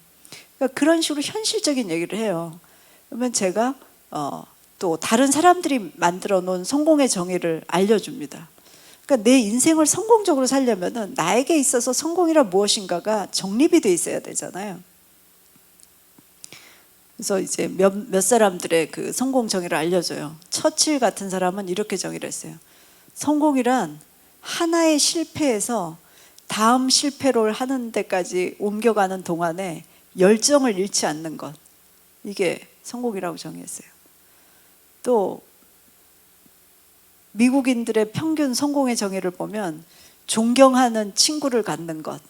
그러니까 그런 식으로 현실적인 얘기를 해요. 그러면 제가 또 다른 사람들이 만들어 놓은 성공의 정의를 알려줍니다. 그러니까 내 인생을 성공적으로 살려면은 나에게 있어서 성공이란 무엇인가가 정립이 돼 있어야 되잖아요. 그래서 이제 몇 사람들의 그 성공 정의를 알려줘요. 처칠 같은 사람은 이렇게 정의를 했어요. 성공이란 하나의 실패에서 다음 실패를 하는 데까지 옮겨가는 동안에 열정을 잃지 않는 것. 이게 성공이라고 정의했어요. 또 미국인들의 평균 성공의 정의를 보면 존경하는 친구를 갖는 것.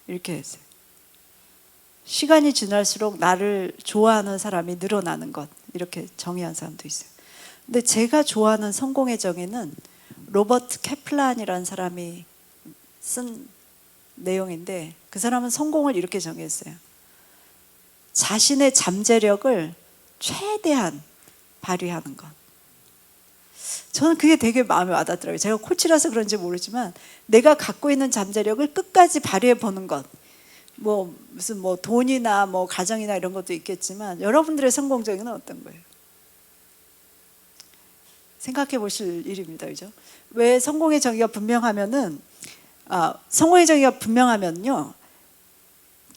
이렇게 했어요. 시간이 지날수록 나를 좋아하는 사람이 늘어나는 것. 이렇게 정의한 사람도 있어요. 근데 제가 좋아하는 성공의 정의는 로버트 케플란이라는 사람이 쓴 내용인데 그 사람은 성공을 이렇게 정의했어요. 자신의 잠재력을 최대한 발휘하는 것. 저는 그게 되게 마음에 와닿더라고요. 제가 코치라서 그런지 모르지만 내가 갖고 있는 잠재력을 끝까지 발휘해 보는 것. 무슨 돈이나 가정이나 이런 것도 있겠지만 여러분들의 성공 정의는 어떤 거예요? 생각해 보실 일입니다. 그죠? 왜 성공의 정의가 분명하면은 성공의 정의가 분명하면요.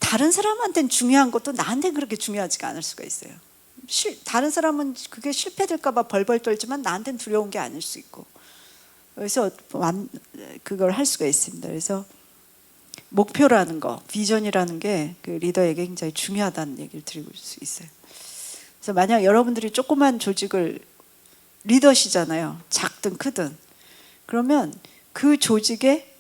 다른 사람한테는 중요한 것도 나한테는 그렇게 중요하지가 않을 수가 있어요. 다른 사람은 그게 실패될까 봐 벌벌 떨지만 나한테는 두려운 게 아닐 수 있고. 그래서 그걸 할 수가 있습니다. 그래서 목표라는 거, 비전이라는 게 그 리더에게 굉장히 중요하다는 얘기를 드릴 수 있어요. 그래서 만약 여러분들이 조그만 조직을 리더시잖아요. 작든 크든. 그러면 그 조직의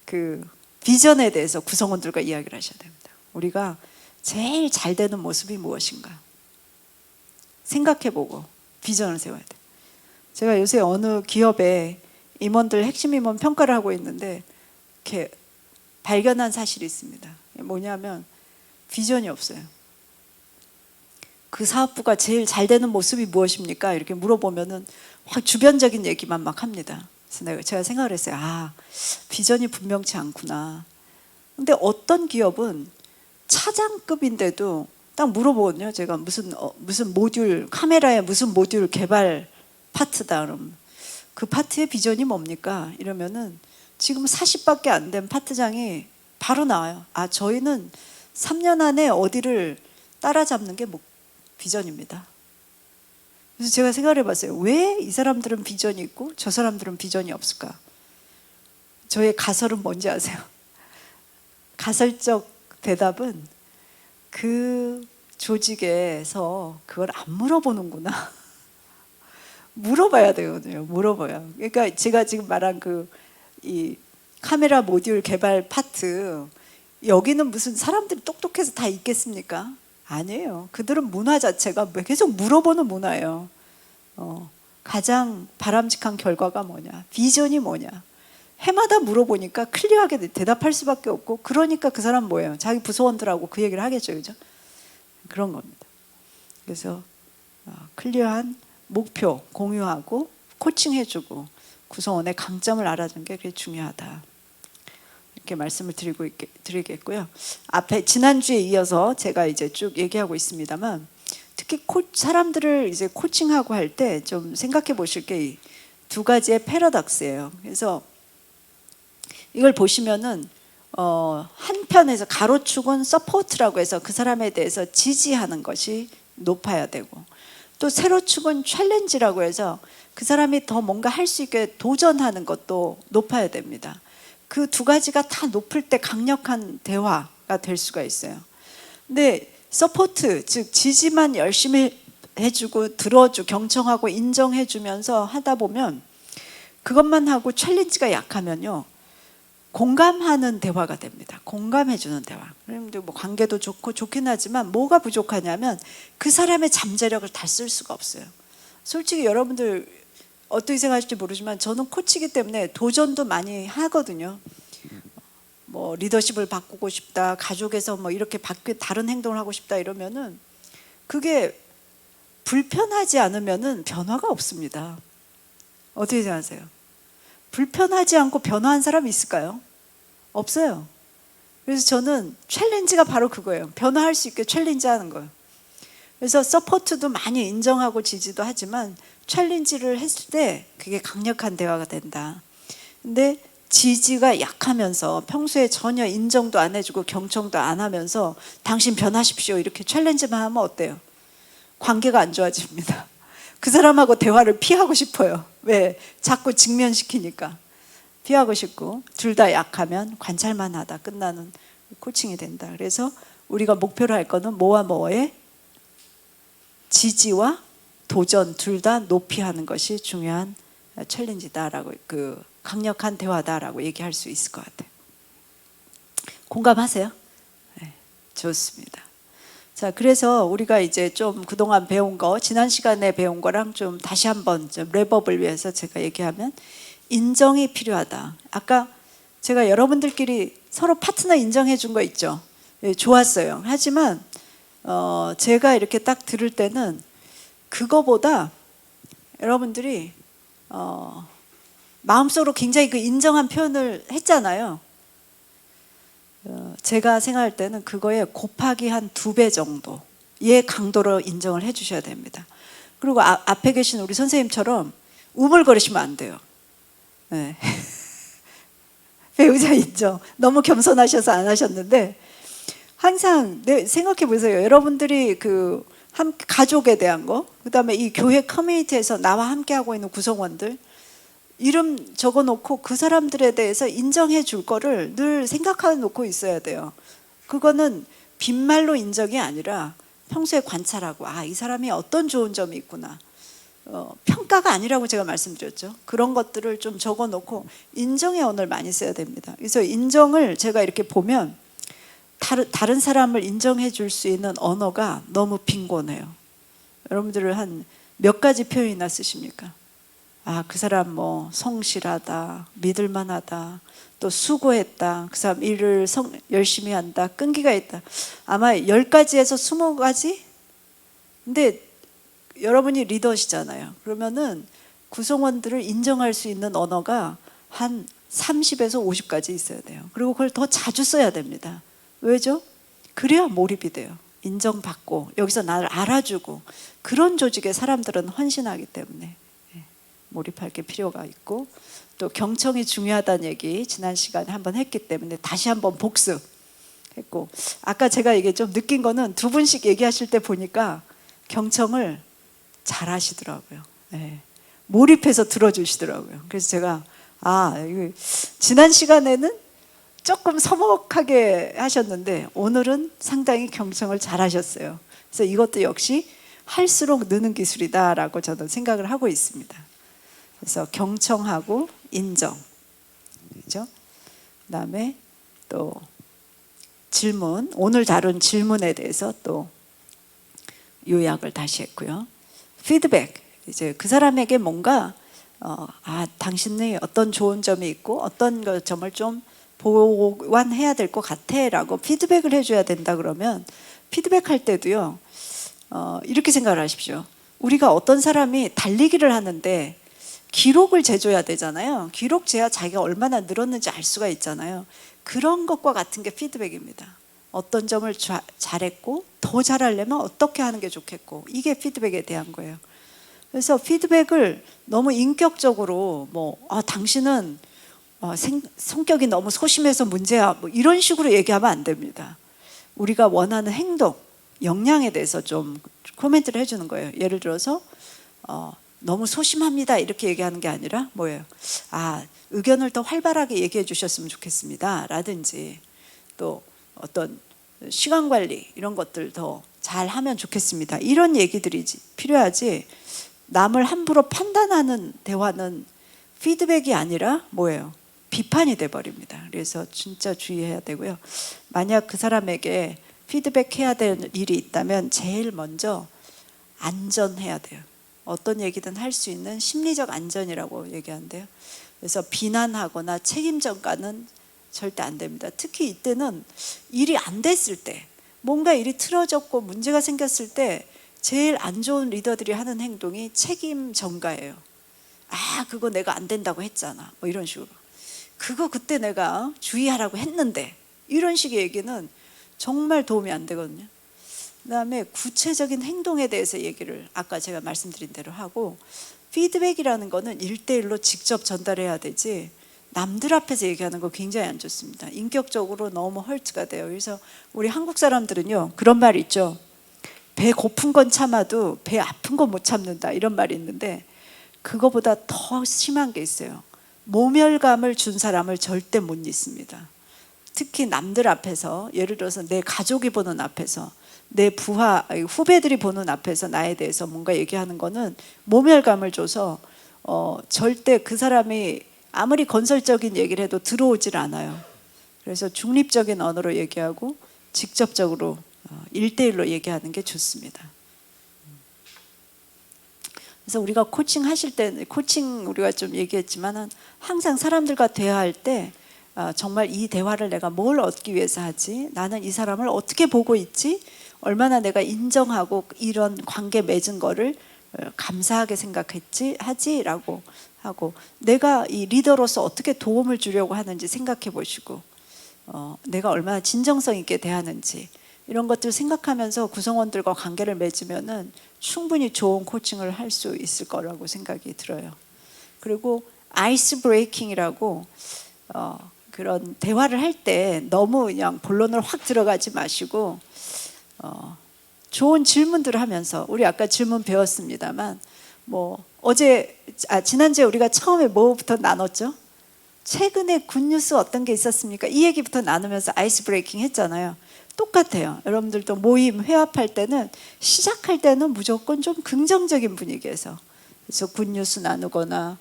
그 비전에 대해서 구성원들과 이야기를 하셔야 됩니다. 우리가 제일 잘 되는 모습이 무엇인가? 생각해보고 비전을 세워야 돼요. 제가 요새 어느 기업에 임원들 핵심 임원 평가를 하고 있는데 이렇게 발견한 사실이 있습니다. 뭐냐면 비전이 없어요. 그 사업부가 제일 잘 되는 모습이 무엇입니까? 이렇게 물어보면은 확 주변적인 얘기만 막 합니다. 그래서 제가 생각을 했어요. 비전이 분명치 않구나. 근데 어떤 기업은 차장급인데도 딱 물어보거든요. 제가 무슨 모듈, 카메라의 무슨 모듈 개발 파트다. 그럼 그 파트의 비전이 뭡니까? 이러면은 지금 40밖에 안 된 파트장이 바로 나와요. 저희는 3년 안에 어디를 따라잡는 게 비전입니다. 그래서 제가 생각을 해봤어요. 왜 이 사람들은 비전이 있고 저 사람들은 비전이 없을까? 저의 가설은 뭔지 아세요? 가설적 대답은 그 조직에서 그걸 안 물어보는구나. 물어봐야 되거든요. 물어봐요. 그러니까 제가 지금 말한 이 카메라 모듈 개발 파트, 여기는 무슨 사람들이 똑똑해서 다 있겠습니까? 아니에요. 그들은 문화 자체가 계속 물어보는 문화예요. 가장 바람직한 결과가 뭐냐, 비전이 뭐냐, 해마다 물어보니까 클리어하게 대답할 수밖에 없고, 그러니까 그 사람 뭐예요? 자기 부서원들하고 그 얘기를 하겠죠, 그죠? 그런 겁니다. 그래서 클리어한 목표 공유하고 코칭해주고 구성원의 강점을 알아주는 게 그게 중요하다. 이렇게 말씀을 드리겠고요. 앞에 지난주에 이어서 제가 이제 쭉 얘기하고 있습니다만, 특히 사람들을 이제 코칭하고 할 때 좀 생각해 보실 게 두 가지의 패러독스예요. 그래서 이걸 보시면은 한편에서 가로축은 서포트라고 해서 그 사람에 대해서 지지하는 것이 높아야 되고, 또 세로축은 챌린지라고 해서 그 사람이 더 뭔가 할 수 있게 도전하는 것도 높아야 됩니다. 그 두 가지가 다 높을 때 강력한 대화가 될 수가 있어요. 근데 서포트, 즉 지지만 열심히 해주고 들어주고 경청하고 인정해주면서 하다 보면, 그것만 하고 챌린지가 약하면요, 공감하는 대화가 됩니다. 공감해주는 대화. 그런데 뭐 관계도 좋긴 하지만 뭐가 부족하냐면 그 사람의 잠재력을 다 쓸 수가 없어요. 솔직히 여러분들 어떻게 생각하실지 모르지만 저는 코치이기 때문에 도전도 많이 하거든요. 뭐 리더십을 바꾸고 싶다, 가족에서 뭐 이렇게 다른 행동을 하고 싶다 이러면은 그게 불편하지 않으면은 변화가 없습니다. 어떻게 생각하세요? 불편하지 않고 변화한 사람이 있을까요? 없어요. 그래서 저는 챌린지가 바로 그거예요. 변화할 수 있게 챌린지하는 거예요. 그래서 서포트도 많이 인정하고 지지도 하지만 챌린지를 했을 때 그게 강력한 대화가 된다. 근데 지지가 약하면서 평소에 전혀 인정도 안 해주고 경청도 안 하면서 당신 변하십시오 이렇게 챌린지만 하면 어때요? 관계가 안 좋아집니다. 그 사람하고 대화를 피하고 싶어요. 왜? 자꾸 직면시키니까. 피하고 싶고, 둘 다 약하면 관찰만 하다 끝나는 코칭이 된다. 그래서 우리가 목표로 할 거는 뭐와 뭐의 지지와 도전 둘 다 높이 하는 것이 중요한 챌린지다라고, 강력한 대화다라고 얘기할 수 있을 것 같아요. 공감하세요? 네, 좋습니다. 자, 그래서 우리가 이제 좀 그동안 배운 거, 지난 시간에 배운 거랑 좀 다시 한번 좀 랩업을 위해서 제가 얘기하면, 인정이 필요하다. 아까 제가 여러분들끼리 서로 파트너 인정해 준 거 있죠? 네, 좋았어요. 하지만 제가 이렇게 딱 들을 때는 그거보다 여러분들이 마음속으로 굉장히 그 인정한 표현을 했잖아요. 제가 생각할 때는 그거에 곱하기 한 2배 정도의 강도로 인정을 해 주셔야 됩니다. 그리고 앞에 계신 우리 선생님처럼 우물거리시면 안 돼요. 네. 배우자 인정. 너무 겸손하셔서 안 하셨는데, 항상 생각해 보세요. 여러분들이 가족에 대한 거, 그 다음에 이 교회 커뮤니티에서 나와 함께 하고 있는 구성원들 이름 적어놓고 그 사람들에 대해서 인정해 줄 거를 늘 생각해 놓고 있어야 돼요. 그거는 빈말로 인정이 아니라 평소에 관찰하고, 이 사람이 어떤 좋은 점이 있구나. 평가가 아니라고 제가 말씀드렸죠. 그런 것들을 좀 적어놓고 인정의 언어를 많이 써야 됩니다. 그래서 인정을 제가 이렇게 보면 다른 사람을 인정해 줄 수 있는 언어가 너무 빈곤해요. 여러분들은 한 몇 가지 표현이나 쓰십니까? 그 사람 뭐 성실하다, 믿을만하다, 또 수고했다, 그 사람 일을 열심히 한다, 끈기가 있다. 아마 10가지에서 20가지? 근데 여러분이 리더시잖아요. 그러면은 구성원들을 인정할 수 있는 언어가 한 30에서 50가지 있어야 돼요. 그리고 그걸 더 자주 써야 됩니다. 왜죠? 그래야 몰입이 돼요. 인정받고 여기서 나를 알아주고, 그런 조직에 사람들은 헌신하기 때문에 몰입할 게 필요가 있고, 또 경청이 중요하다는 얘기 지난 시간에 한번 했기 때문에 다시 한번 복습했고, 아까 제가 이게 좀 느낀 거는 두 분씩 얘기하실 때 보니까 경청을 잘 하시더라고요. 네. 몰입해서 들어주시더라고요. 그래서 제가 지난 시간에는 조금 서먹하게 하셨는데 오늘은 상당히 경청을 잘 하셨어요. 그래서 이것도 역시 할수록 느는 기술이다라고 저는 생각을 하고 있습니다. 그래서 경청하고 인정, 그죠? 그다음에 또 질문, 오늘 다룬 질문에 대해서 또 요약을 다시 했고요. 피드백, 이제 그 사람에게 뭔가 당신이 어떤 좋은 점이 있고 어떤 점을 좀 보완해야 될 것 같아 라고 피드백을 해줘야 된다. 그러면 피드백할 때도요, 이렇게 생각을 하십시오. 우리가 어떤 사람이 달리기를 하는데 기록을 재줘야 되잖아요. 기록 재야 자기가 얼마나 늘었는지 알 수가 있잖아요. 그런 것과 같은 게 피드백입니다. 어떤 점을 잘했고 더 잘하려면 어떻게 하는 게 좋겠고, 이게 피드백에 대한 거예요. 그래서 피드백을 너무 인격적으로 당신은 성격이 너무 소심해서 문제야, 이런 식으로 얘기하면 안 됩니다. 우리가 원하는 행동, 역량에 대해서 좀 코멘트를 해주는 거예요. 예를 들어서 너무 소심합니다 이렇게 얘기하는 게 아니라 뭐예요? 의견을 더 활발하게 얘기해 주셨으면 좋겠습니다 라든지, 또 어떤 시간 관리 이런 것들 더 잘하면 좋겠습니다, 이런 얘기들이 필요하지, 남을 함부로 판단하는 대화는 피드백이 아니라 뭐예요? 비판이 돼버립니다. 그래서 진짜 주의해야 되고요. 만약 그 사람에게 피드백해야 되는 일이 있다면 제일 먼저 안전해야 돼요. 어떤 얘기든 할 수 있는 심리적 안전이라고 얘기하는데요. 그래서 비난하거나 책임 전가는 절대 안 됩니다. 특히 이때는 일이 안 됐을 때, 뭔가 일이 틀어졌고 문제가 생겼을 때 제일 안 좋은 리더들이 하는 행동이 책임 전가예요. 그거 내가 안 된다고 했잖아, 이런 식으로. 그거 그때 내가 주의하라고 했는데, 이런 식의 얘기는 정말 도움이 안 되거든요. 그다음에 구체적인 행동에 대해서 얘기를 아까 제가 말씀드린 대로 하고, 피드백이라는 거는 1대1로 직접 전달해야 되지 남들 앞에서 얘기하는 거 굉장히 안 좋습니다. 인격적으로 너무 헐트가 돼요. 그래서 우리 한국 사람들은요, 그런 말 있죠. 배 고픈 건 참아도 배 아픈 건 못 참는다, 이런 말이 있는데, 그거보다 더 심한 게 있어요. 모멸감을 준 사람을 절대 못 잊습니다. 특히 남들 앞에서, 예를 들어서 내 가족이 보는 앞에서, 내 후배들이 보는 앞에서 나에 대해서 뭔가 얘기하는 거는 모멸감을 줘서 절대 그 사람이 아무리 건설적인 얘기를 해도 들어오질 않아요. 그래서 중립적인 언어로 얘기하고 직접적으로 1대1로 얘기하는 게 좋습니다. 그래서 우리가 코칭 하실 때, 코칭 우리가 좀 얘기했지만 항상 사람들과 대화할 때 정말 이 대화를 내가 뭘 얻기 위해서 하지? 나는 이 사람을 어떻게 보고 있지? 얼마나 내가 인정하고 이런 관계 맺은 거를 감사하게 생각했지? 하지라고 하고, 내가 이 리더로서 어떻게 도움을 주려고 하는지 생각해 보시고, 내가 얼마나 진정성 있게 대하는지, 이런 것들 생각하면서 구성원들과 관계를 맺으면은 충분히 좋은 코칭을 할 수 있을 거라고 생각이 들어요. 그리고 아이스 브레이킹이라고 그런 대화를 할 때 너무 그냥 본론을 확 들어가지 마시고 좋은 질문들을 하면서, 우리 아까 질문 배웠습니다만 지난주에 우리가 처음에 뭐부터 나눴죠? 최근에 굿뉴스 어떤 게 있었습니까? 이 얘기부터 나누면서 아이스 브레이킹 했잖아요. 똑같아요. 여러분들도 모임 회합할 때는 시작할 때는 무조건 좀 긍정적인 분위기에서, 그래서 굿뉴스 나누거나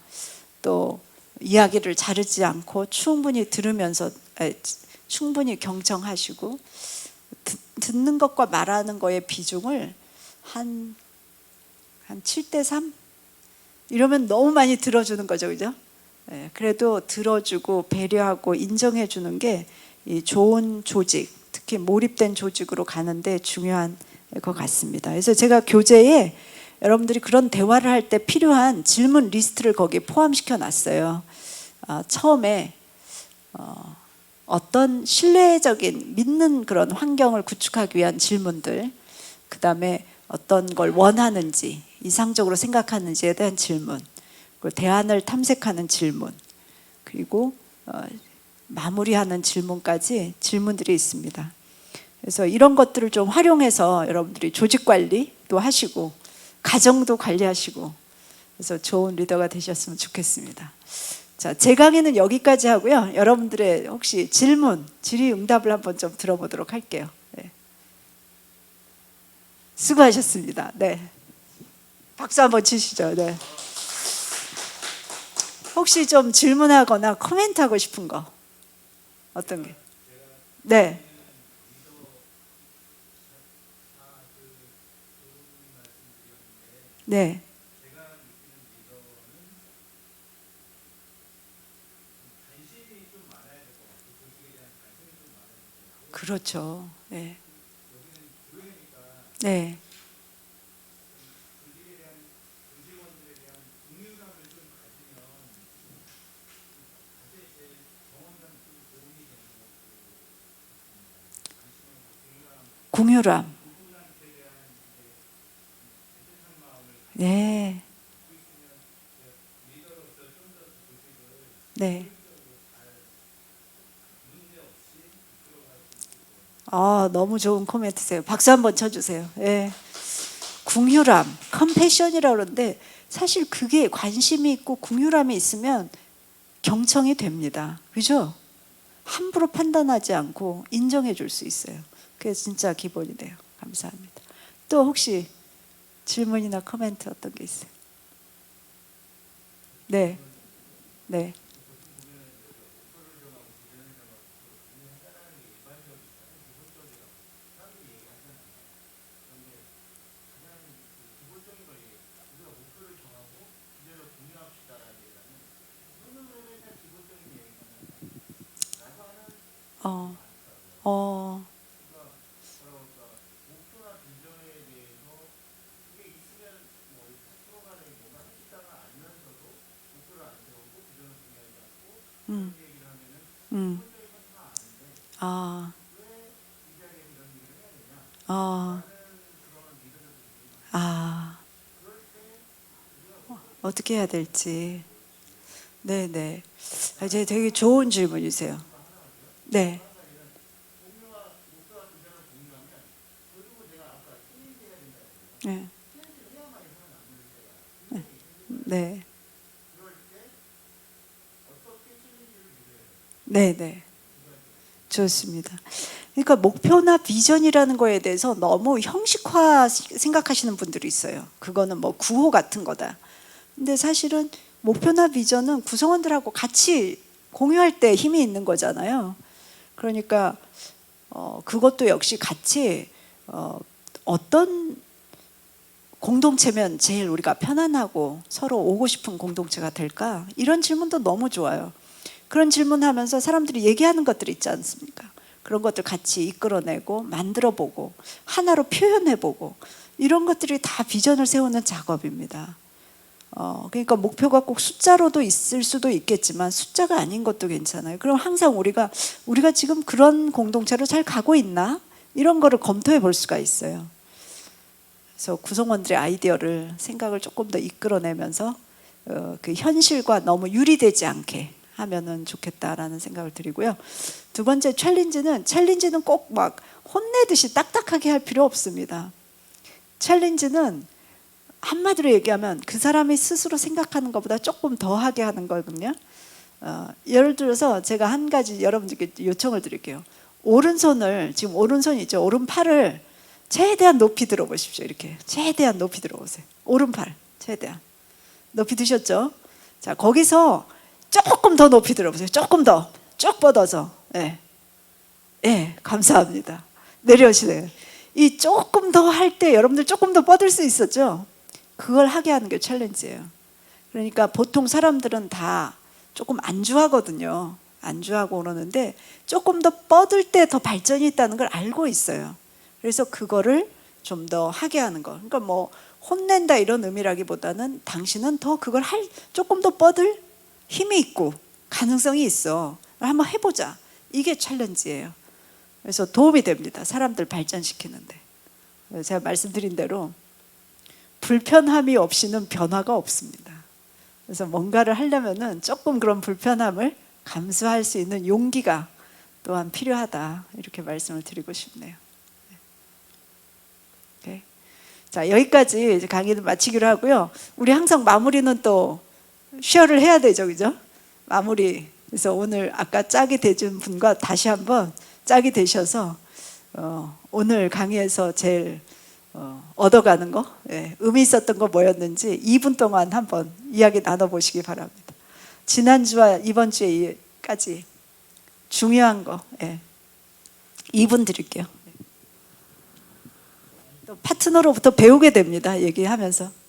또 이야기를 자르지 않고 충분히 들으면서 충분히 경청하시고, 듣는 것과 말하는 거의 비중을 한 7대3 이러면 너무 많이 들어주는 거죠, 그죠? 그래도 들어주고 배려하고 인정해 주는 게 이 좋은 조직, 특히 몰입된 조직으로 가는데 중요한 것 같습니다. 그래서 제가 교재에 여러분들이 그런 대화를 할 때 필요한 질문 리스트를 거기에 포함시켜 놨어요. 처음에 어떤 신뢰적인 믿는 그런 환경을 구축하기 위한 질문들, 그 다음에 어떤 걸 원하는지, 이상적으로 생각하는지에 대한 질문, 그리고 대안을 탐색하는 질문, 그리고 마무리하는 질문까지 질문들이 있습니다. 그래서 이런 것들을 좀 활용해서 여러분들이 조직 관리도 하시고 가정도 관리하시고, 그래서 좋은 리더가 되셨으면 좋겠습니다. 자, 제 강의는 여기까지 하고요. 여러분들의 혹시 질문, 질의응답을 한번 좀 들어보도록 할게요. 네. 수고하셨습니다. 네. 박수 한번 치시죠. 네. 혹시 좀 질문하거나 코멘트하고 싶은 거 어떤 게? 네. 네. 그렇죠. 네. 네. 공유람. 네. 네. 아, 너무 좋은 코멘트세요. 박수 한번 쳐주세요. 예. 궁유람, 컴패션이라고 그러는데 사실 그게 관심이 있고 궁유람이 있으면 경청이 됩니다. 그죠? 함부로 판단하지 않고 인정해 줄 수 있어요. 그게 진짜 기본이 돼요. 감사합니다. 또 혹시 질문이나 코멘트 어떤 게 있어요? 네. 네. 어. 어. 음. 음. 아. 아. 아. 어떻게 해야 될지. 네네. 이제 되게 좋은 질문이세요. 네. 네. 네. 네네. 좋습니다. 그러니까 목표나 비전이라는 거에 대해서 너무 형식화 생각하시는 분들이 있어요. 그거는 뭐 구호 같은 거다. 근데 사실은 목표나 비전은 구성원들하고 같이 공유할 때 힘이 있는 거잖아요. 그러니까 그것도 역시 같이 어떤 공동체면 제일 우리가 편안하고 서로 오고 싶은 공동체가 될까? 이런 질문도 너무 좋아요. 그런 질문하면서 사람들이 얘기하는 것들이 있지 않습니까? 그런 것들 같이 이끌어내고 만들어보고 하나로 표현해보고 이런 것들이 다 비전을 세우는 작업입니다. 그러니까 목표가 꼭 숫자로도 있을 수도 있겠지만 숫자가 아닌 것도 괜찮아요. 그럼 항상 우리가 지금 그런 공동체로 잘 가고 있나? 이런 거를 검토해 볼 수가 있어요. 그래서 구성원들의 아이디어를 생각을 조금 더 이끌어내면서 그 현실과 너무 유리되지 않게 하면은 좋겠다라는 생각을 드리고요. 두 번째 챌린지는 꼭 막 혼내듯이 딱딱하게 할 필요 없습니다. 챌린지는 한마디로 얘기하면 그 사람이 스스로 생각하는 것보다 조금 더하게 하는 거거든요. 예를 들어서 제가 한 가지 여러분들께 요청을 드릴게요. 지금 오른손 있죠? 오른팔을 최대한 높이 들어보십시오. 이렇게 최대한 높이 들어보세요. 오른팔 최대한 높이 드셨죠? 자, 거기서 조금 더 높이 들어보세요. 조금 더 쭉 뻗어서. 네. 네, 감사합니다. 내려오시네요. 이 조금 더 할 때 여러분들 조금 더 뻗을 수 있었죠? 그걸 하게 하는 게 챌린지예요. 그러니까 보통 사람들은 다 조금 안주하거든요. 안주하고 그러는데 조금 더 뻗을 때 더 발전이 있다는 걸 알고 있어요. 그래서 그거를 좀 더 하게 하는 거. 그러니까 뭐 혼낸다 이런 의미라기보다는 당신은 더 그걸 조금 더 뻗을 힘이 있고 가능성이 있어. 한번 해보자. 이게 챌린지예요. 그래서 도움이 됩니다. 사람들 발전시키는데. 제가 말씀드린 대로 불편함이 없이는 변화가 없습니다. 그래서 뭔가를 하려면은 조금 그런 불편함을 감수할 수 있는 용기가 또한 필요하다. 이렇게 말씀을 드리고 싶네요. 네. 자, 여기까지 이제 강의를 마치기로 하고요. 우리 항상 마무리는 또 쉐어를 해야 되죠, 그죠? 마무리. 그래서 오늘 아까 짝이 되준 분과 다시 한번 짝이 되셔서 오늘 강의에서 제일 얻어가는 거, 예, 의미 있었던 거 뭐였는지 2분 동안 한번 이야기 나눠보시기 바랍니다. 지난주와 이번 주에까지 중요한 거, 예, 2분 드릴게요. 또 파트너로부터 배우게 됩니다. 얘기하면서.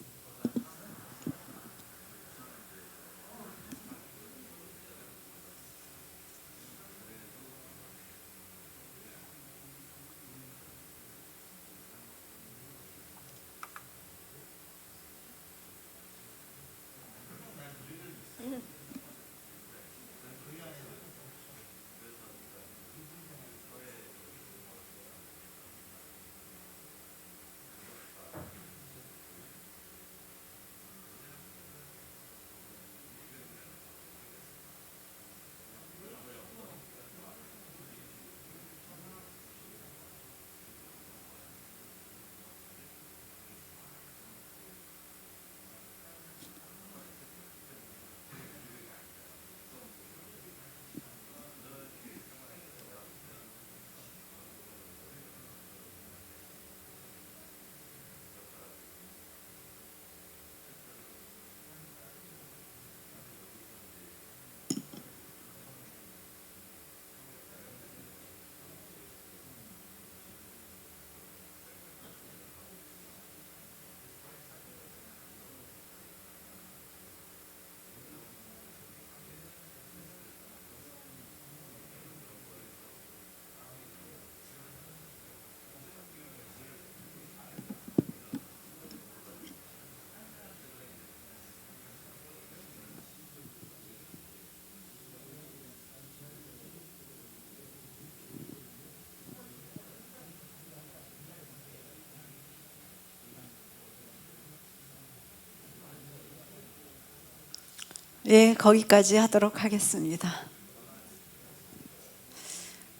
예, 거기까지 하도록 하겠습니다.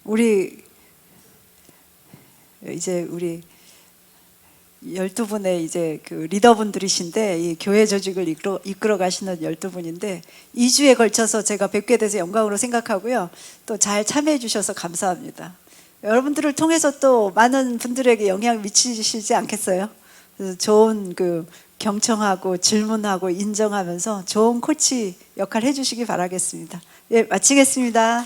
우리 12분의 이제 그 리더분들이신데, 이 교회 조직을 이끌어 가시는 12분인데 2주에 걸쳐서 제가 뵙게 돼서 영광으로 생각하고요. 또 잘 참여해 주셔서 감사합니다. 여러분들을 통해서 또 많은 분들에게 영향을 미치시지 않겠어요? 그래서 좋은 그 경청하고 질문하고 인정하면서 좋은 코치 역할 해주시기 바라겠습니다. 예, 마치겠습니다.